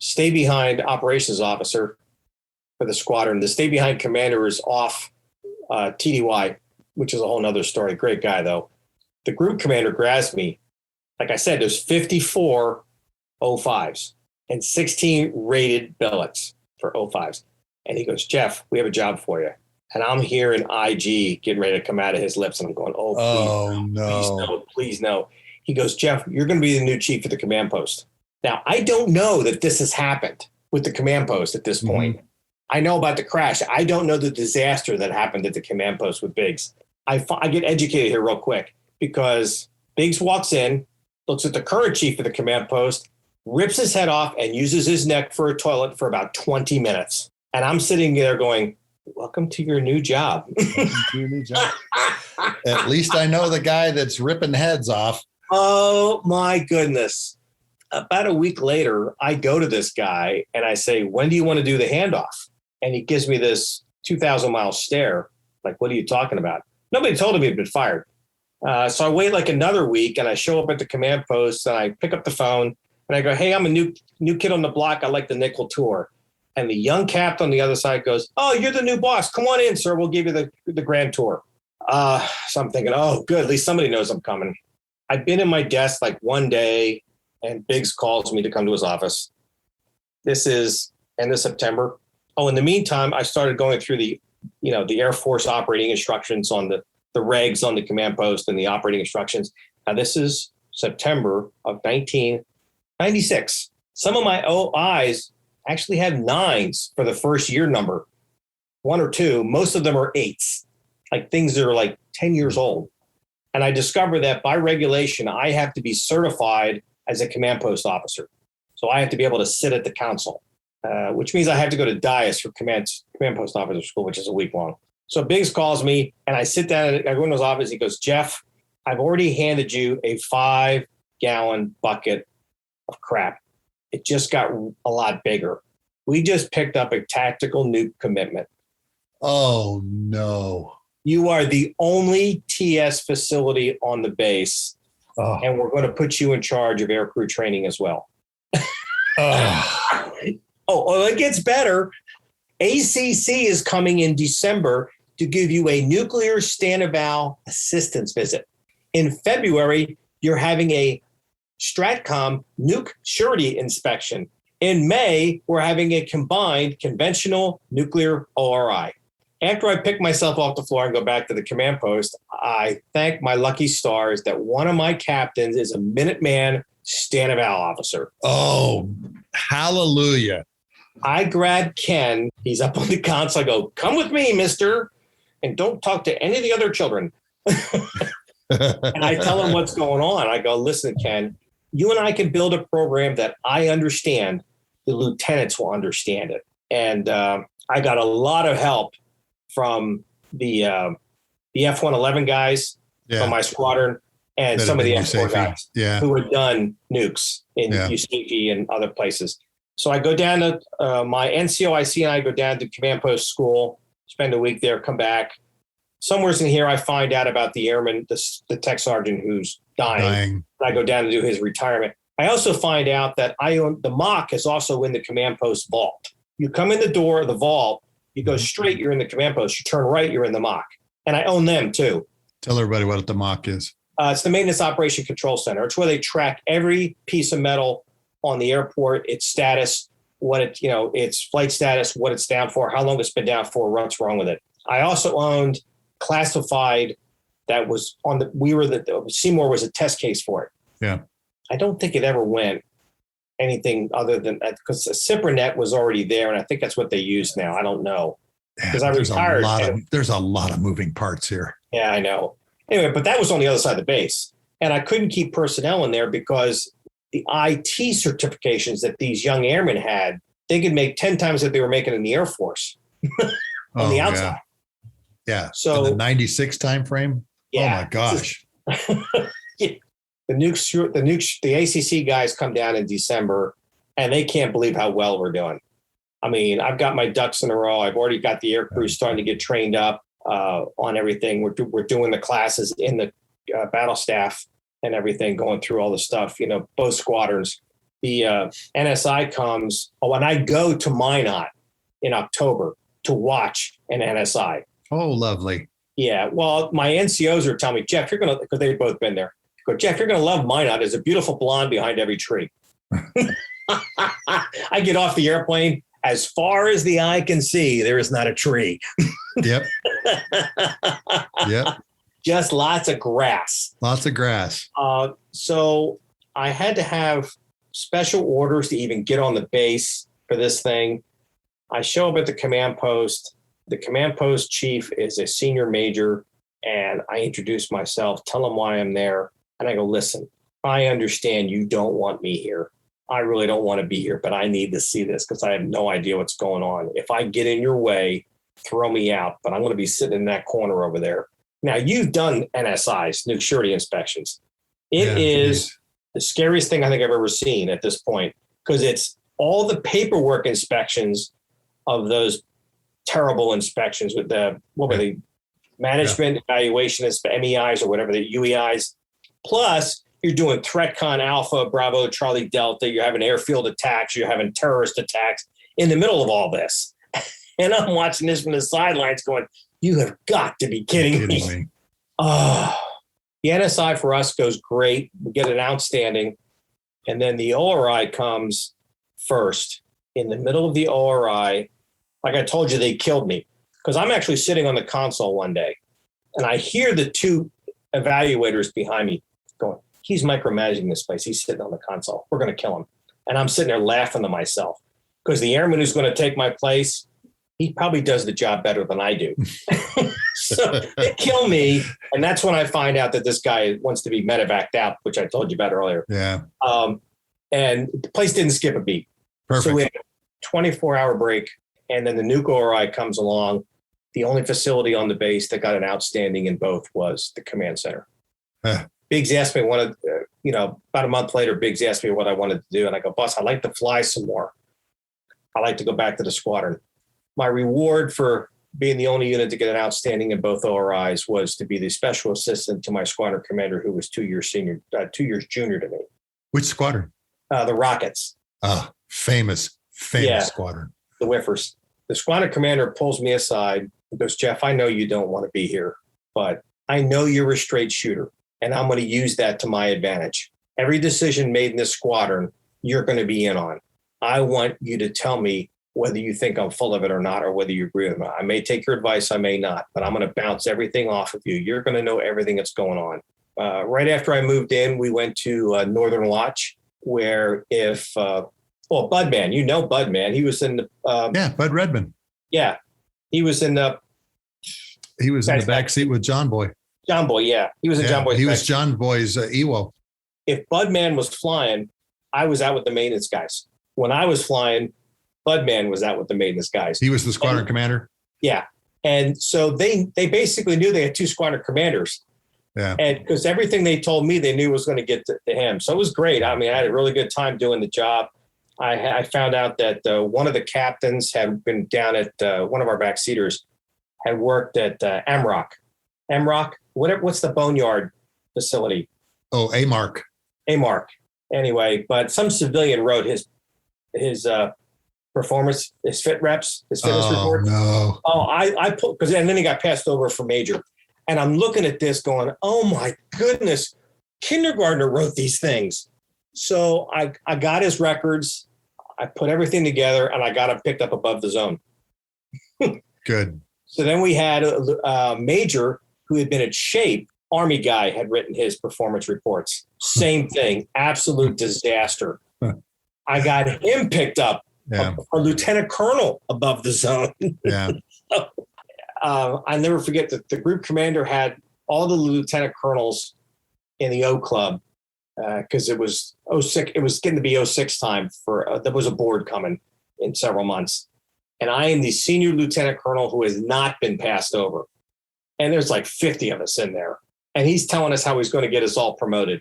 stay-behind operations officer for the squadron. The stay-behind commander is off TDY. which is a whole nother story. Great guy, though. The group commander grabs me. Like I said, there's 54 O5s and 16 rated billets for O5s. And he goes, Jeff, we have a job for you. And I'm hearing IG getting ready to come out of his lips. And I'm going, please no. He goes, Jeff, you're going to be the new chief of the command post. Now, I don't know that this has happened with the command post at this point. I know about the crash. I don't know the disaster that happened at the command post with Biggs. I get educated here real quick because Biggs walks in, looks at the current chief of the command post, rips his head off, and uses his neck for a toilet for about 20 minutes. And I'm sitting there going, welcome to your new job. At least I know the guy that's ripping heads off. Oh, my goodness. About a week later, I go to this guy and I say, when do you want to do the handoff? And he gives me this 2,000-mile stare. Like, what are you talking about? Nobody told him he'd been fired. So I wait like another week and I show up at the command post and I pick up the phone and I go, hey, I'm a new kid on the block. I like the nickel tour. And the young captain on the other side goes, oh, you're the new boss. Come on in, sir. We'll give you the grand tour. So I'm thinking, oh, good. At least somebody knows I'm coming. I've been in my desk like one day and Biggs calls me to come to his office. This is end of September. Oh, in the meantime, I started going through the Air Force operating instructions on the regs on the command post and the operating instructions. Now, this is September of 1996. Some of my OIs actually have 9s for the first year number, 1 or 2. Most of them are 8s, like things that are like 10 years old. And I discovered that by regulation, I have to be certified as a command post officer. So I have to be able to sit at the council, which means I have to go to DIAS for command post officer school, which is a week long. So Biggs calls me and I sit down, I go into his office. He goes, Jeff, I've already handed you a 5-gallon bucket of crap. It just got a lot bigger. We just picked up a tactical nuke commitment. Oh, no. You are the only TS facility on the base, and we're going to put you in charge of aircrew training as well. It gets better. ACC is coming in December to give you a nuclear Stanival assistance visit. In February, you're having a Stratcom nuke surety inspection. In May, we're having a combined conventional nuclear ORI. After I pick myself off the floor and go back to the command post, I thank my lucky stars that one of my captains is a Minuteman Stanival officer. Oh, hallelujah. I grab Ken. He's up on the console. I go, come with me, mister, and don't talk to any of the other children. And I tell him what's going on. I go, listen, Ken, you and I can build a program that I understand. The lieutenants will understand it. And I got a lot of help from the F-111 guys from my squadron and some of the F-4 guys who had done nukes in Usagi and other places. So I go down to my NCOIC and I go down to command post school, spend a week there, come back. Somewhere in here, I find out about the airman, the tech sergeant who's dying. I go down to do his retirement. I also find out that the mock is also in the command post vault. You come in the door of the vault, you go straight, you're in the command post. You turn right, you're in the mock. And I own them too. Tell everybody what the mock is. It's the Maintenance Operation Control Center. It's where they track every piece of metal on the airport, its status, its flight status, what it's down for, how long it's been down for, what's wrong with it. I also owned classified that was Seymour was a test case for it. Yeah. I don't think it ever went anything other than that because CIPRNet was already there. And I think that's what they use now. I don't know. Because I retired. There's a lot of moving parts here. Yeah, I know. Anyway, but that was on the other side of the base. And I couldn't keep personnel in there because the IT certifications that these young airmen had, they could make 10 times what they were making in the Air Force on the outside. Yeah. So in the 96 time frame. Yeah. Oh my gosh. The ACC guys come down in December and they can't believe how well we're doing. I mean, I've got my ducks in a row. I've already got the air crew starting to get trained up on everything. We're doing the classes in the battle staff and everything, going through all the stuff, both squadrons. The NSI comes when I go to Minot in October to watch an NSI. Oh, lovely. Yeah. Well, my NCOs are telling me, Jeff, you're going to, because they've both been there. Go, Jeff, you're going to love Minot. There's a beautiful blonde behind every tree. I get off the airplane. As far as the eye can see, there is not a tree. Yep. Yep. Just lots of grass. Lots of grass. So I had to have special orders to even get on the base for this thing. I show up at the command post. The command post chief is a senior major, and I introduce myself, tell him why I'm there. And I go, listen, I understand you don't want me here. I really don't want to be here, but I need to see this because I have no idea what's going on. If I get in your way, throw me out, but I'm going to be sitting in that corner over there. Now, you've done NSIs, new surety inspections. It is the scariest thing I think I've ever seen at this point, because it's all the paperwork inspections of those terrible inspections with the, what were they, management evaluation, MEIs or whatever, the UEIs. Plus, you're doing ThreatCon Alpha, Bravo, Charlie Delta. You're having airfield attacks. You're having terrorist attacks in the middle of all this. And I'm watching this from the sidelines going, you have got to be kidding me. Oh, the NSI for us goes great. We get an outstanding. And then the ORI comes first. In the middle of the ORI, like I told you, they killed me. Because I'm actually sitting on the console one day. And I hear the two evaluators behind me going, he's micromanaging this place. He's sitting on the console. We're going to kill him. And I'm sitting there laughing to myself. Because the airman who's going to take my place, he probably does the job better than I do. So they kill me. And that's when I find out that this guy wants to be medevaced out, which I told you about earlier. Yeah. And the place didn't skip a beat. Perfect. So we had a 24-hour break. And then the nuke ORI comes along. The only facility on the base that got an outstanding in both was the command center. Biggs asked me, about a month later, Biggs asked me what I wanted to do. And I go, boss, I'd like to fly some more. I'd like to go back to the squadron. My reward for being the only unit to get an outstanding in both ORIs was to be the special assistant to my squadron commander, who was 2 years junior to me. Which squadron? The Rockets. Famous squadron. The Whiffers. The squadron commander pulls me aside and goes, Jeff, I know you don't want to be here, but I know you're a straight shooter, and I'm going to use that to my advantage. Every decision made in this squadron, you're going to be in on. I want you to tell me whether you think I'm full of it or not, or whether you agree with me. I may take your advice, I may not, but I'm going to bounce everything off of you. You're going to know everything that's going on. Right after I moved in, we went to Northern Watch, where Budman, Budman. He was in the... Bud Redman. Yeah. He was in the back seat with John Boy. John Boy, yeah. He was in John Boy's He was John Boy's EWO. If Budman was flying, I was out with the maintenance guys. When I was flying, Budman was out with the maintenance guys. He was the squadron commander? Yeah. And so they basically knew they had two squadron commanders. Yeah. And because everything they told me, they knew was going to get to him. So it was great. I mean, I had a really good time doing the job. I found out that one of the captains had been down at one of our backseaters, had worked at MROC. MROC, what's the boneyard facility? Oh, AMARC. AMARC. Anyway, but some civilian wrote his performance, his fitness report. No. I put, and then he got passed over for major. And I'm looking at this going, oh my goodness, kindergartner wrote these things. So I got his records, I put everything together, and I got him picked up above the zone. Good. So then we had a major who had been at SHAPE, Army guy, had written his performance reports. Same thing, absolute disaster. I got him picked up, a lieutenant colonel above the zone. Yeah. I'll never forget that the group commander had all the lieutenant colonels in the O Club, because it was 06. It was getting to be 06 time for there was a board coming in several months, and I am the senior lieutenant colonel who has not been passed over, and there's like 50 of us in there, and he's telling us how he's going to get us all promoted.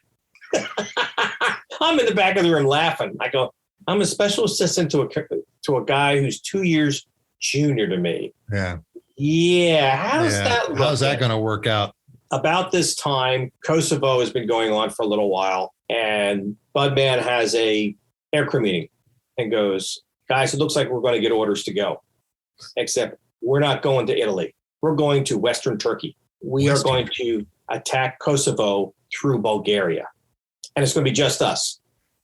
I'm in the back of the room laughing. I go, I'm a special assistant to a guy who's 2 years junior to me. Yeah. Yeah. How's that going to work out? About this time, Kosovo has been going on for a little while, and Budman has a aircrew meeting and goes, guys, it looks like we're going to get orders to go, except we're not going to Italy. We're going to Western Turkey. We are going to attack Kosovo through Bulgaria. And it's going to be just us.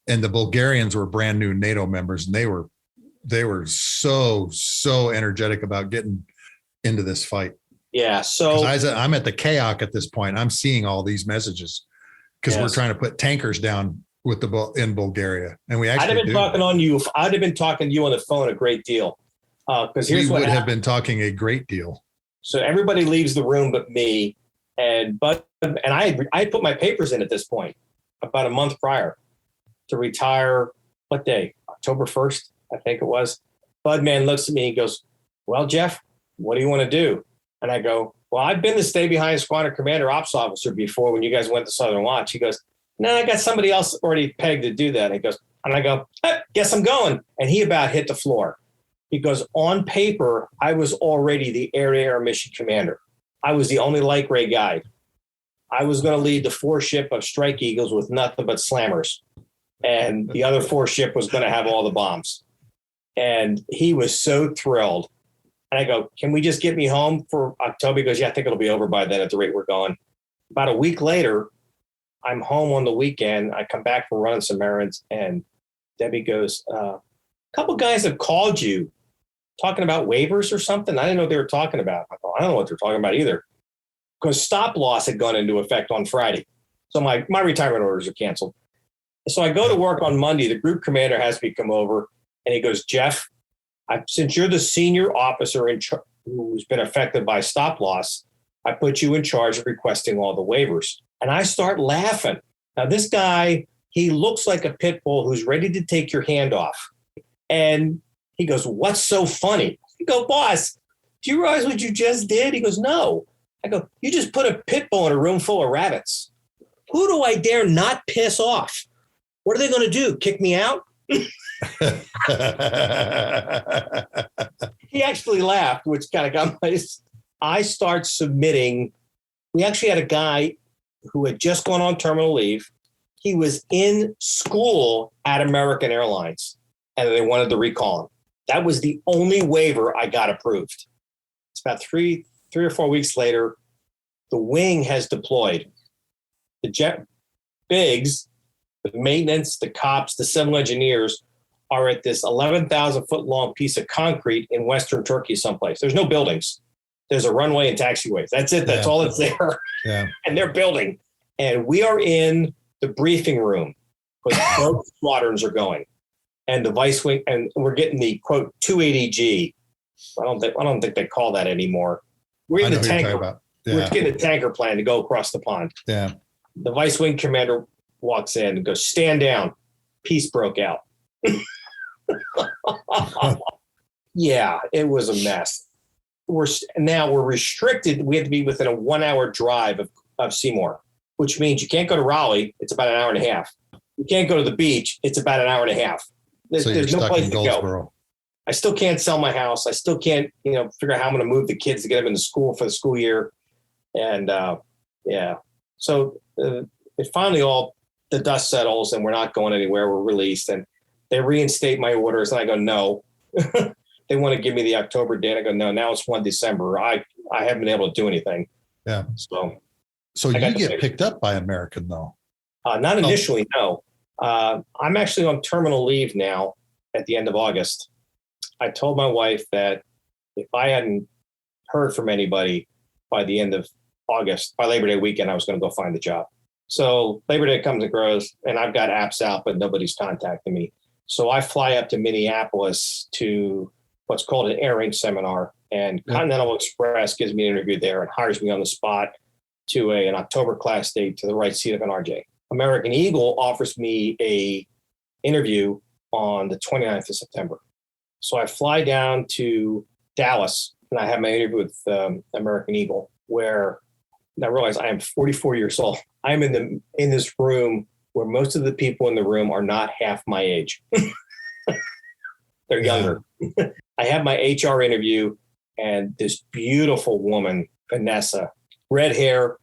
And the Bulgarians were brand new NATO members, and they were so energetic about getting into this fight. Yeah. So I'm at the KAOK at this point. I'm seeing all these messages because we're trying to put tankers down in Bulgaria. And we actually I'd have been talking to you on the phone a great deal. Because here's what have been talking a great deal. So everybody leaves the room but me, and I put my papers in at this point about a month prior to retire. What day? October 1st, I think it was. Budman looks at me and goes, "Well, Jeff, what do you want to do?" And I go, "Well, I've been the stay behind squadron commander ops officer before when you guys went to Southern Watch." He goes, "No, I got somebody else already pegged to do that." And I go, "Guess I'm going." And he about hit the floor. Because on paper, I was already the air-to-air mission commander. I was the only light gray guy. I was going to lead the 4-ship of Strike Eagles with nothing but slammers. And the other 4-ship was going to have all the bombs. And he was so thrilled. And I go, "Can we just get me home for October?" He goes, "Yeah, I think it'll be over by then at the rate we're going." About a week later, I'm home on the weekend. I come back from running some errands, and Debbie goes, "A couple guys have called you talking about waivers or something." I didn't know what they were talking about. I thought, I don't know what they're talking about either. Because stop loss had gone into effect on Friday. So my retirement orders are canceled. So I go to work on Monday. The group commander has me come over, and he goes, "Jeff, since you're the senior officer who's been affected by stop loss, I put you in charge of requesting all the waivers." And I start laughing. Now, this guy, he looks like a pit bull who's ready to take your hand off. And he goes, "What's so funny?" I go, "Boss, do you realize what you just did?" He goes, "No." I go, "You just put a pit bull in a room full of rabbits. Who do I dare not piss off? What are they going to do? Kick me out?" He actually laughed, which kind of got my... I start submitting. We actually had a guy who had just gone on terminal leave. He was in school at American Airlines, and they wanted to recall him. That was the only waiver I got approved. It's about three or 4 weeks later. The wing has deployed. The jet bigs, the maintenance, the cops, the civil engineers are at this 11,000 foot long piece of concrete in Western Turkey someplace. There's no buildings. There's a runway and taxiways. That's it. That's all that's there. Yeah. And they're building. And we are in the briefing room because both squadrons are going. And the vice wing, and we're getting the quote 280G. I don't think they call that anymore. We're in the tanker. Yeah. We're getting a tanker plan to go across the pond. Yeah. The vice wing commander walks in and goes, "Stand down." Peace broke out. Yeah, it was a mess. We're restricted. We have to be within a 1-hour drive of Seymour, which means you can't go to Raleigh. It's about an hour and a half. You can't go to the beach. It's about an hour and a half. There's no place to go. I still can't sell my house. I still can't, figure out how I'm going to move the kids to get them into school for the school year. And so it finally the dust settles and we're not going anywhere. We're released and they reinstate my orders. And I go, no. They want to give me the October date. I go, no, now it's 1 December. I haven't been able to do anything. Yeah. So you get picked up by American though? Not initially, no. I'm actually on terminal leave now at the end of August. I told my wife that if I hadn't heard from anybody by the end of August, by Labor Day weekend, I was going to go find a job. So Labor Day comes and goes, and I've got apps out, but nobody's contacting me. So I fly up to Minneapolis to what's called an airing seminar, and Continental Express gives me an interview there and hires me on the spot to an October class date to the right seat of an RJ. American Eagle offers me a interview on the 29th of September. So I fly down to Dallas and I have my interview with American Eagle, where I realize I am 44 years old. I'm in this room where most of the people in the room are not half my age. They're younger. I have my HR interview and this beautiful woman, Vanessa, red hair,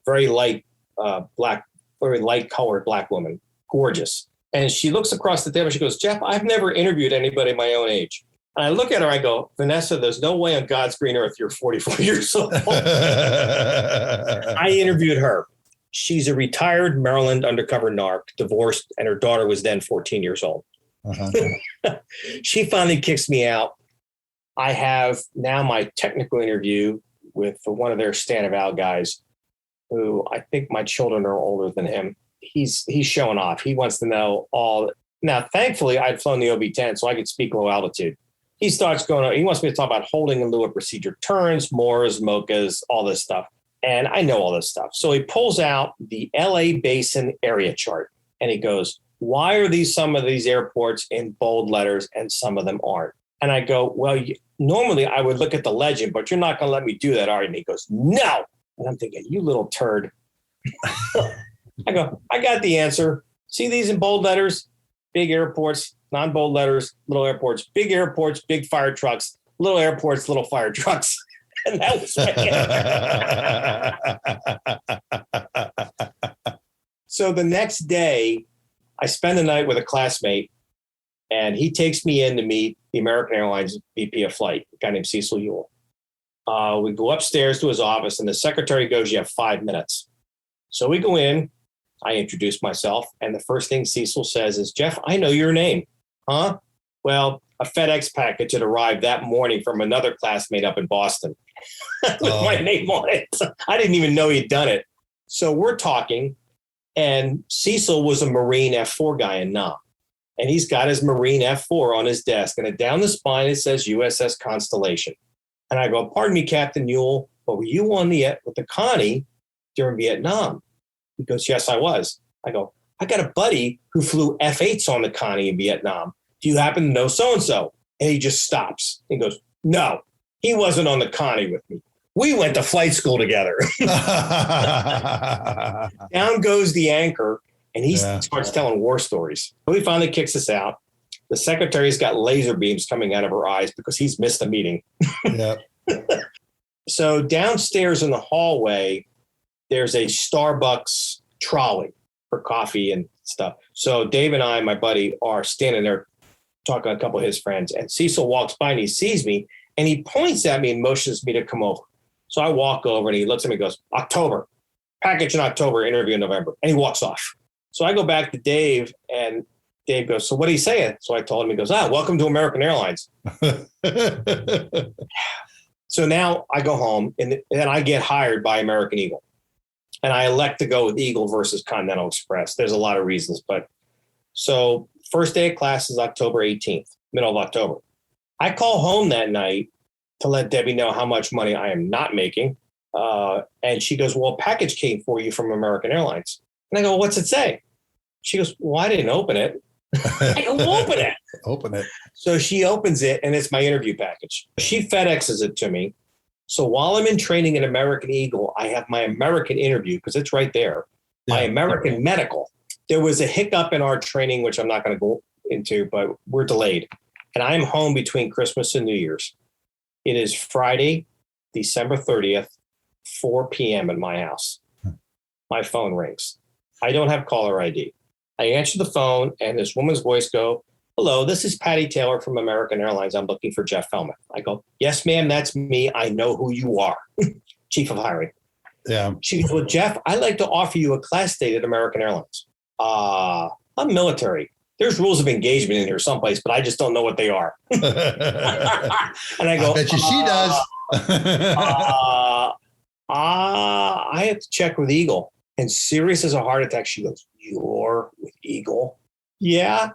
very light black, very light colored black woman, gorgeous. And she looks across the table. She goes, "Jeff, I've never interviewed anybody my own age." And I look at her, I go, Vanessa, there's no way on God's green earth you're 44 years old. I interviewed her. She's a retired Maryland undercover narc, divorced, and her daughter was then 14 years old. Uh-huh. She finally kicks me out. I have now my technical interview with one of their stand-of-out guys who I think my children are older than him. He's showing off. He wants to know all. Now, thankfully, I'd flown the OV-10, so I could speak low altitude. He starts going on. He wants me to talk about holding in lieu of procedure turns, MORAs, MOCAs, all this stuff. And I know all this stuff. So he pulls out the LA Basin area chart and he goes, why are some of these airports in bold letters and some of them aren't? And I go, well, normally I would look at the legend, but you're not going to let me do that, are you? And he goes, no. And I'm thinking, you little turd. I go, I got the answer. See these in bold letters? Big airports, non-bold letters, little airports, big airports, big fire trucks, little airports, little fire trucks. And that was my So the next day, I spend the night with a classmate, and he takes me in to meet the American Airlines VP of flight, a guy named Cecil Ewell. We go upstairs to his office, and the secretary goes, you have 5 minutes. So we go in. I introduce myself, and the first thing Cecil says is, Jeff, I know your name. Huh? Well, a FedEx package had arrived that morning from another classmate up in Boston with my name on it. I didn't even know he'd done it. So we're talking, and Cecil was a Marine F4 guy in Nam. And he's got his Marine F4 on his desk, and down the spine it says USS Constellation. And I go, pardon me, Captain Ewell, but were you on with the Connie during Vietnam? He goes, yes, I was. I go, I got a buddy who flew F-8s on the Connie in Vietnam. Do you happen to know so-and-so? And he just stops. He goes, no, he wasn't on the Connie with me. We went to flight school together. Down goes the anchor, and he starts telling war stories. So he finally kicks us out. The secretary's got laser beams coming out of her eyes because he's missed a meeting. Yep. So downstairs in the hallway, there's a Starbucks trolley for coffee and stuff. So Dave and I, my buddy, are standing there talking to a couple of his friends. And Cecil walks by and he sees me and he points at me and motions me to come over. So I walk over and he looks at me and goes, October, package in October, interview in November. And he walks off. So I go back to Dave and Dave goes, so what are you saying? So I told him, he goes, welcome to American Airlines. So now I go home and I get hired by American Eagle. And I elect to go with Eagle versus Continental Express. There's a lot of reasons, but so first day of class is October 18th, middle of October. I call home that night to let Debbie know how much money I am not making. And she goes, well, a package came for you from American Airlines. And I go, what's it say? She goes, well, I didn't open it. I go, open it. Open it. So she opens it and it's my interview package. She FedExes it to me. So while I'm in training at American Eagle, I have my American interview because it's right there. Yeah. My American medical. There was a hiccup in our training, which I'm not going to go into, but we're delayed. And I'm home between Christmas and New Year's. It is Friday, December 30th, 4 p.m. at my house. My phone rings. I don't have caller ID. I answer the phone and this woman's voice go, hello, this is Patty Taylor from American Airlines. I'm looking for Jeff Fellmeth. I go, yes, ma'am, that's me. I know who you are. Chief of hiring. Yeah. She goes, well, Jeff, I'd like to offer you a class date at American Airlines. I'm military. There's rules of engagement in here someplace, but I just don't know what they are. And I go, I bet you she does. I have to check with Eagle. And serious as a heart attack, she goes, you're with Eagle? Yeah.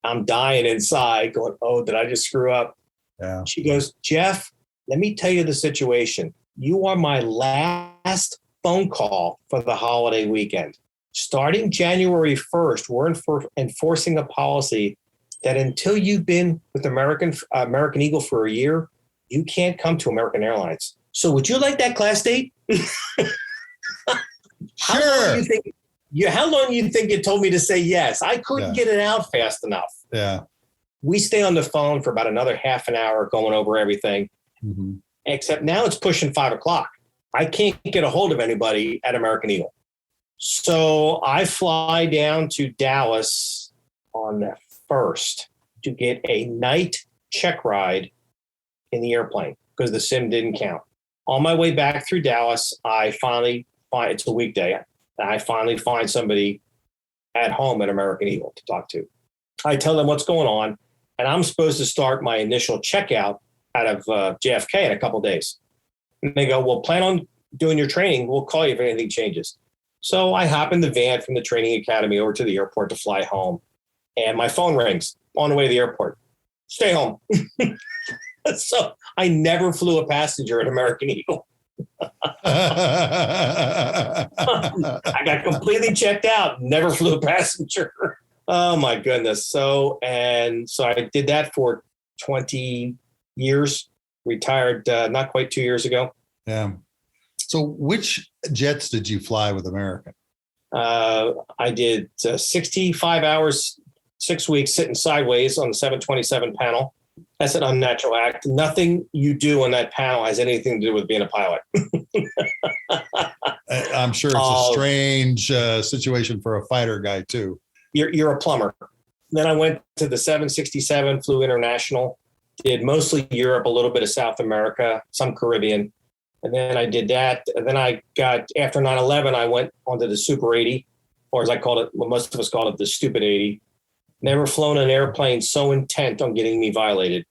I'm dying inside going, oh, did I just screw up? Yeah. She goes, Jeff, let me tell you the situation. You are my last phone call for the holiday weekend. Starting January 1st, we're enforcing a policy that until you've been with American Eagle for a year, you can't come to American Airlines. So would you like that class date? Sure. How long do you think it told me to say yes? I couldn't get it out fast enough. Yeah. We stay on the phone for about another half an hour going over everything. Mm-hmm. Except now it's pushing 5 o'clock. I can't get a hold of anybody at American Eagle. So I fly down to Dallas on the 1st to get a night check ride in the airplane because the sim didn't count. On my way back through Dallas, I finally find, it's a weekday, I finally find somebody at home at American Eagle to talk to. I tell them what's going on, and I'm supposed to start my initial checkout out of JFK in a couple of days. And they go, well, plan on doing your training. We'll call you if anything changes. So I hop in the van from the training academy over to the airport to fly home. And my phone rings on the way to the airport. Stay home. So I never flew a passenger at American Eagle. I got completely checked out. Never flew a passenger. Oh my goodness. So I did that for 20 years. Retired not quite 2 years ago. Yeah. So which jets did you fly with American? I did 65 hours, 6 weeks sitting sideways on the 727 panel. That's an unnatural act. Nothing you do on that panel has anything to do with being a pilot. I'm sure it's a strange situation for a fighter guy too. You're a plumber. Then I went to the 767, flew international, did mostly Europe, a little bit of South America, some Caribbean. And then I did that. And then I got, after 9/11, I went onto the Super 80, or as I called it, well, most of us called it the Stupid 80. Never flown an airplane so intent on getting me violated.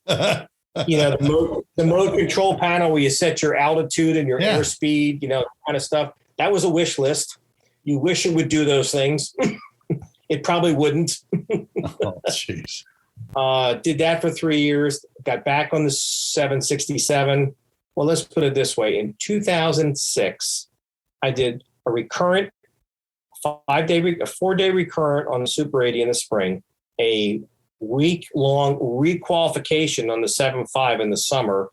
The mode control panel where you set your altitude and your airspeed, kind of stuff. That was a wish list. You wish it would do those things. It probably wouldn't. Oh, jeez. Did that for 3 years. Got back on the 767. Well, let's put it this way. In 2006, I did a recurrent, a 4-day recurrent on the Super 80 in the spring, a week-long requalification on the 7.5 in the summer,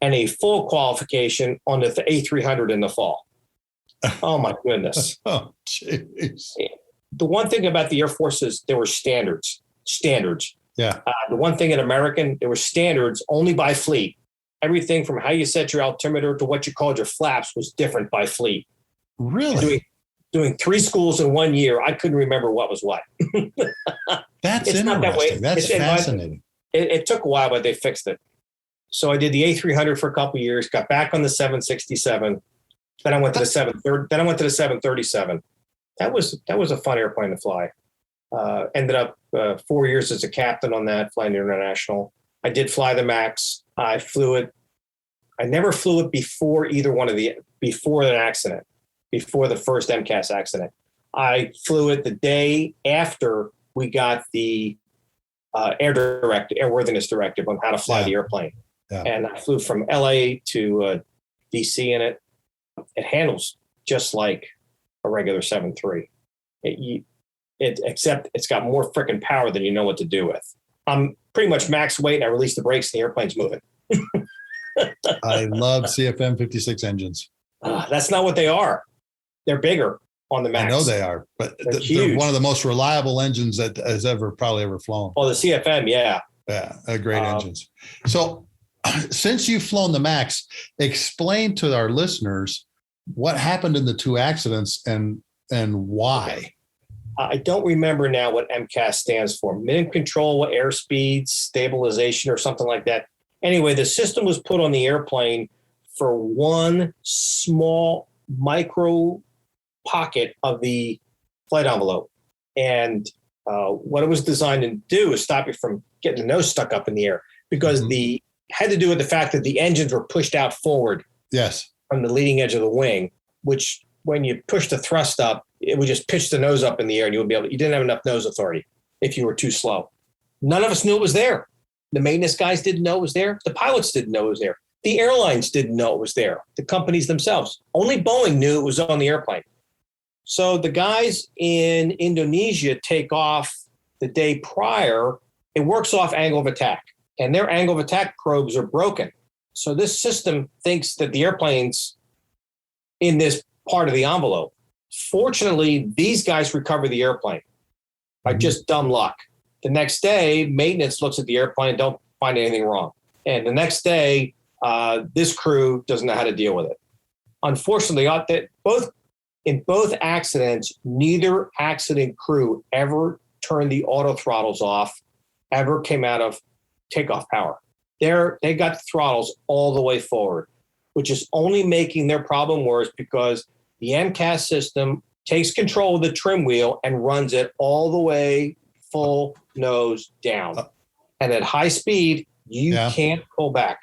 and a full qualification on the A300 in the fall. Oh, my goodness. Oh, jeez. The one thing about the Air Force is there were standards. Yeah. The one thing in American, there were standards only by fleet. Everything from how you set your altimeter to what you called your flaps was different by fleet. Really? Doing 3 schools in 1 year, I couldn't remember what was what. That's it's interesting. Not that way. That's fascinating. It took a while, but they fixed it. So I did the A300 for a couple of years, got back on the 767. Then I went to the 737. That was a fun airplane to fly. Ended up 4 years as a captain on that, flying international. I did fly the MAX. I flew it. I never flew it before before an accident, before the first MCAS accident. I flew it the day after we got the airworthiness directive on how to fly the airplane. Yeah. And I flew from LA to DC in it. It handles just like a regular 7.3. Except it's got more freaking power than you know what to do with. I'm pretty much max weight, and I release the brakes, and the airplane's moving. I love CFM56 engines. That's not what they are. They're bigger on the MAX. I know they are, but they're one of the most reliable engines that has probably ever flown. Oh, the CFM, yeah. Yeah, great engines. So since you've flown the MAX, explain to our listeners what happened in the 2 accidents and why. Okay. I don't remember now what MCAS stands for. Min control, airspeed, stabilization, or something like that. Anyway, the system was put on the airplane for one small micro pocket of the flight envelope. And what it was designed to do is stop you from getting the nose stuck up in the air, because had to do with the fact that the engines were pushed out forward. Yes. From the leading edge of the wing, which when you push the thrust up, it would just pitch the nose up in the air, and you didn't have enough nose authority if you were too slow. None of us knew it was there. The maintenance guys didn't know it was there. The pilots didn't know it was there. The airlines didn't know it was there. The companies themselves. Only Boeing knew it was on the airplane. So the guys in Indonesia take off the day prior. It works off angle of attack, and their angle of attack probes are broken. So this system thinks that the airplane's in this part of the envelope. Fortunately, these guys recover the airplane by just dumb luck. The next day, maintenance looks at the airplane, don't find anything wrong. And the next day, this crew doesn't know how to deal with it. Unfortunately, in both accidents, neither accident crew ever turned the auto throttles off, ever came out of takeoff power. They got the throttles all the way forward, which is only making their problem worse because the MCAS system takes control of the trim wheel and runs it all the way full nose down. And at high speed, you can't pull back.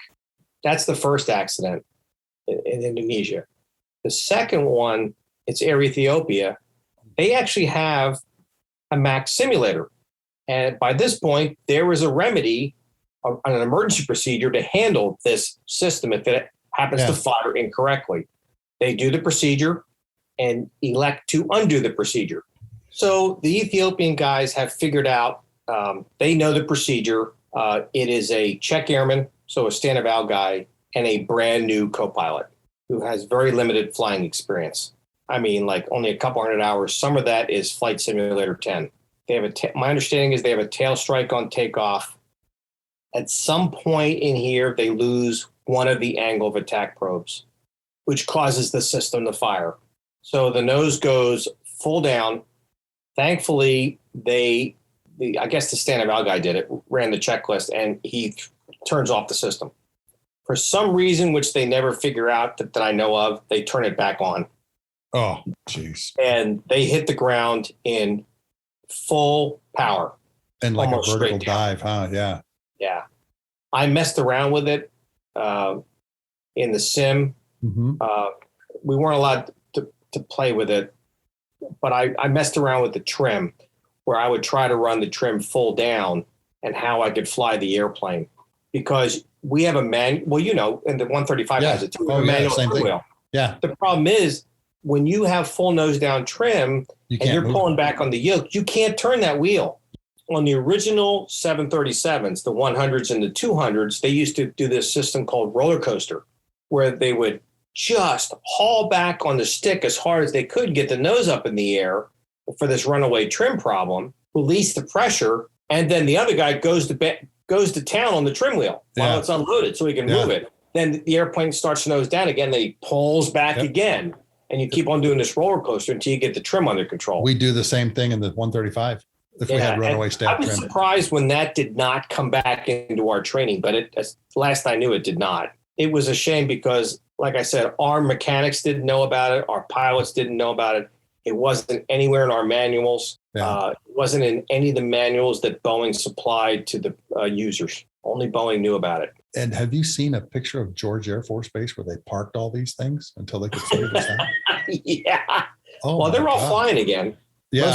That's the first accident in Indonesia. The second one, it's Air Ethiopia. They actually have a MAX simulator. And by this point, there was a remedy, an emergency procedure to handle this system if it happens to fire incorrectly. They do the procedure and elect to undo the procedure. So the Ethiopian guys have figured out, they know the procedure. It is a check airman, so a stand-of-out guy, and a brand new co-pilot who has very limited flying experience. I mean, like only a couple hundred hours. Some of that is Flight Simulator 10. They have my understanding is they have a tail strike on takeoff. At some point in here, they lose one of the angle of attack probes, which causes the system to fire. So the nose goes full down. Thankfully, I guess the stand-of-out guy did it, ran the checklist, and he turns off the system. For some reason, which they never figure out that I know of, they turn it back on. Oh, jeez. And they hit the ground in full power. And like a vertical dive, huh? Yeah. Yeah. I messed around with it in the sim. Mm-hmm. We weren't allowed to play with it, but I messed around with the trim where I would try to run the trim full down and how I could fly the airplane. Because we have a manual, and the 135 has it too. Manual same thing. Wheel. Yeah. The problem is when you have full nose down trim and you're pulling back on the yoke, you can't turn that wheel. On the original 737s, the 100s and the 200s, they used to do this system called roller coaster, where they would just haul back on the stick as hard as they could, get the nose up in the air for this runaway trim problem, release the pressure, and then the other guy goes to town on the trim wheel while it's unloaded so he can move it. Then the airplane starts to nose down again, then he pulls back again, and you keep on doing this roller coaster until you get the trim under control. We do the same thing in the 135 if we had runaway stab trim. I was surprised when that did not come back into our training, but last I knew it did not. It was a shame because, like I said, our mechanics didn't know about it. Our pilots didn't know about it. It wasn't anywhere in our manuals. It wasn't in any of the manuals that Boeing supplied to the users. Only Boeing knew about it. And have you seen a picture of George Air Force Base where they parked all these things until they could figure this out? Yeah. Oh, well, they're all flying again. Yeah,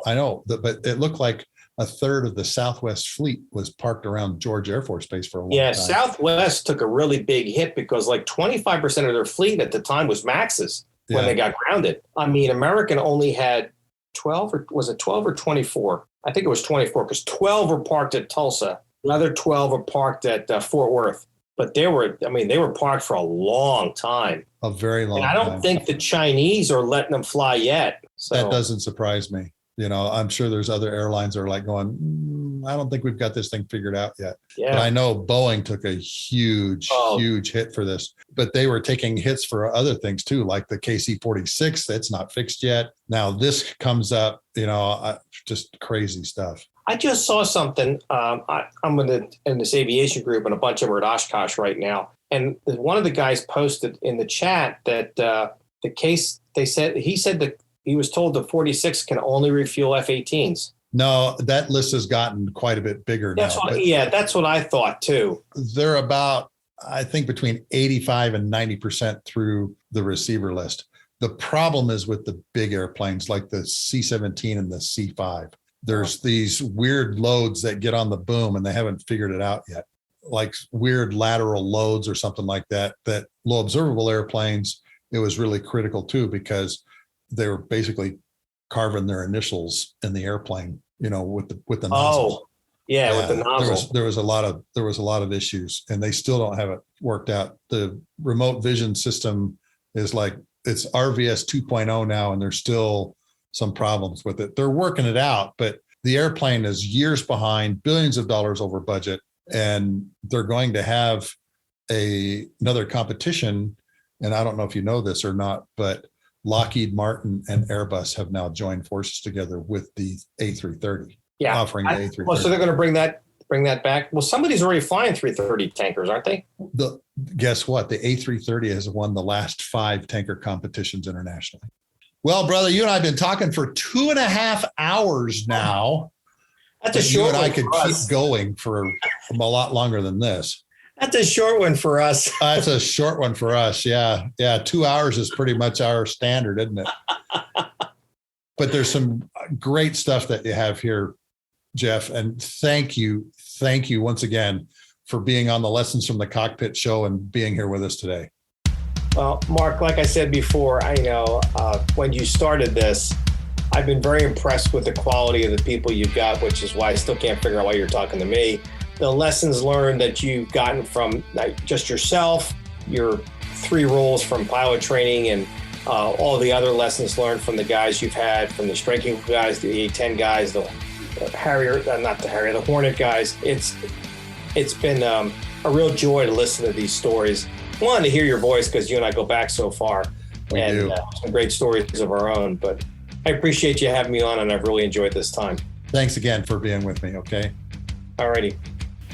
I know. But it looked like a third of the Southwest fleet was parked around George Air Force Base for a long time. Yeah, Southwest took a really big hit because like 25% of their fleet at the time was Maxes when they got grounded. I mean, American only had 12 or 24? I think it was 24 because 12 were parked at Tulsa. Another 12 were parked at Fort Worth. But they were parked for a long time. A very long time. And I don't think the Chinese are letting them fly yet. So. That doesn't surprise me. I'm sure there's other airlines that are like going, I don't think we've got this thing figured out yet. Yeah. But I know Boeing took a huge hit for this. But they were taking hits for other things too, like the KC-46 that's not fixed yet. Now this comes up, just crazy stuff. I just saw something. I'm in this aviation group, and a bunch of them are at Oshkosh right now. And one of the guys posted in the chat that the case, he said that he was told the 46 can only refuel F-18s. No, that list has gotten quite a bit bigger now. That's what I thought too. They're about, I think, between 85 and 90% through the receiver list. The problem is with the big airplanes like the C-17 and the C-5. There's these weird loads that get on the boom and they haven't figured it out yet. Like weird lateral loads or something like that low observable airplanes, it was really critical too, because they were basically carving their initials in the airplane, with the nozzle. Oh, yeah, with the nozzle. There was a lot of issues, and they still don't have it worked out. The remote vision system is like, it's RVS 2.0 now, and there's still some problems with it. They're working it out, but the airplane is years behind, billions of dollars over budget, and they're going to have another competition. And I don't know if you know this or not, but Lockheed Martin and Airbus have now joined forces together with the A330. Yeah, offering the A330. Well, so they're going to bring that bring that back? Well, somebody's already flying 330 tankers, aren't they? Guess what? The A330 has won the last 5 tanker competitions internationally. Well, brother, you and I have been talking for 2.5 hours now. That's a short one. You and I could keep going for a lot longer than this. That's a short one for us. That's a short one for us. Yeah. 2 hours is pretty much our standard, isn't it? But there's some great stuff that you have here, Jeff. And thank you once again for being on the Lessons from the Cockpit show and being here with us today. Well, Mark, like I said before, I know when you started this, I've been very impressed with the quality of the people you've got, which is why I still can't figure out why you're talking to me. The lessons learned that you've gotten from just yourself, your 3 roles from pilot training, and all the other lessons learned from the guys you've had, from the striking guys, the A-10 guys, the Hornet guys. It's been a real joy to listen to these stories. One, to hear your voice, because you and I go back so far. We do. Some great stories of our own. But I appreciate you having me on, and I've really enjoyed this time. Thanks again for being with me, okay? All righty.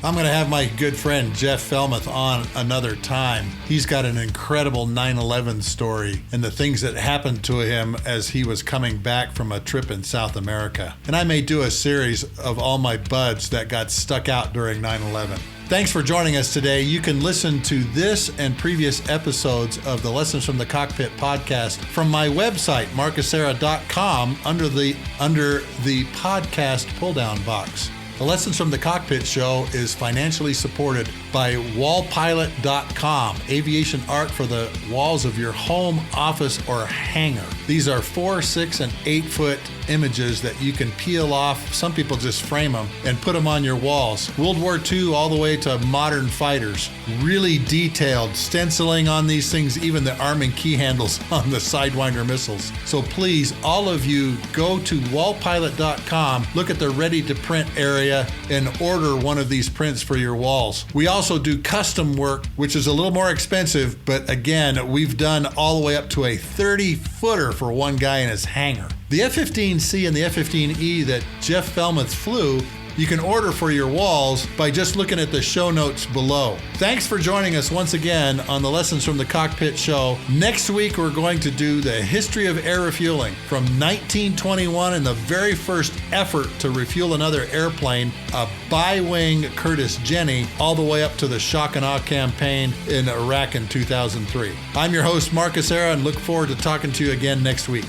I'm going to have my good friend Jeff Fellmeth on another time. He's got an incredible 9/11 story and the things that happened to him as he was coming back from a trip in South America. And I may do a series of all my buds that got stuck out during 9/11. Thanks for joining us today. You can listen to this and previous episodes of the Lessons from the Cockpit podcast from my website, marcusera.com, under the podcast pull-down box. The Lessons from the Cockpit show is financially supported by wallpilot.com, aviation art for the walls of your home, office, or hangar. These are 4, 6, and 8 foot images that you can peel off. Some people just frame them and put them on your walls. World War II all the way to modern fighters. Really detailed stenciling on these things, even the arm and key handles on the Sidewinder missiles. So please, all of you, go to wallpilot.com, look at the ready to print area, and order one of these prints for your walls. We also do custom work, which is a little more expensive, but again, we've done all the way up to a 30-footer for one guy in his hangar. The F-15C and the F-15E that Jeff Fellmeth flew, you can order for your walls by just looking at the show notes below. Thanks for joining us once again on the Lessons from the Cockpit show. Next week, we're going to do the history of air refueling from 1921 and the very first effort to refuel another airplane, a bi-wing Curtiss Jenny, all the way up to the shock and awe campaign in Iraq in 2003. I'm your host, Marcus Era, and look forward to talking to you again next week.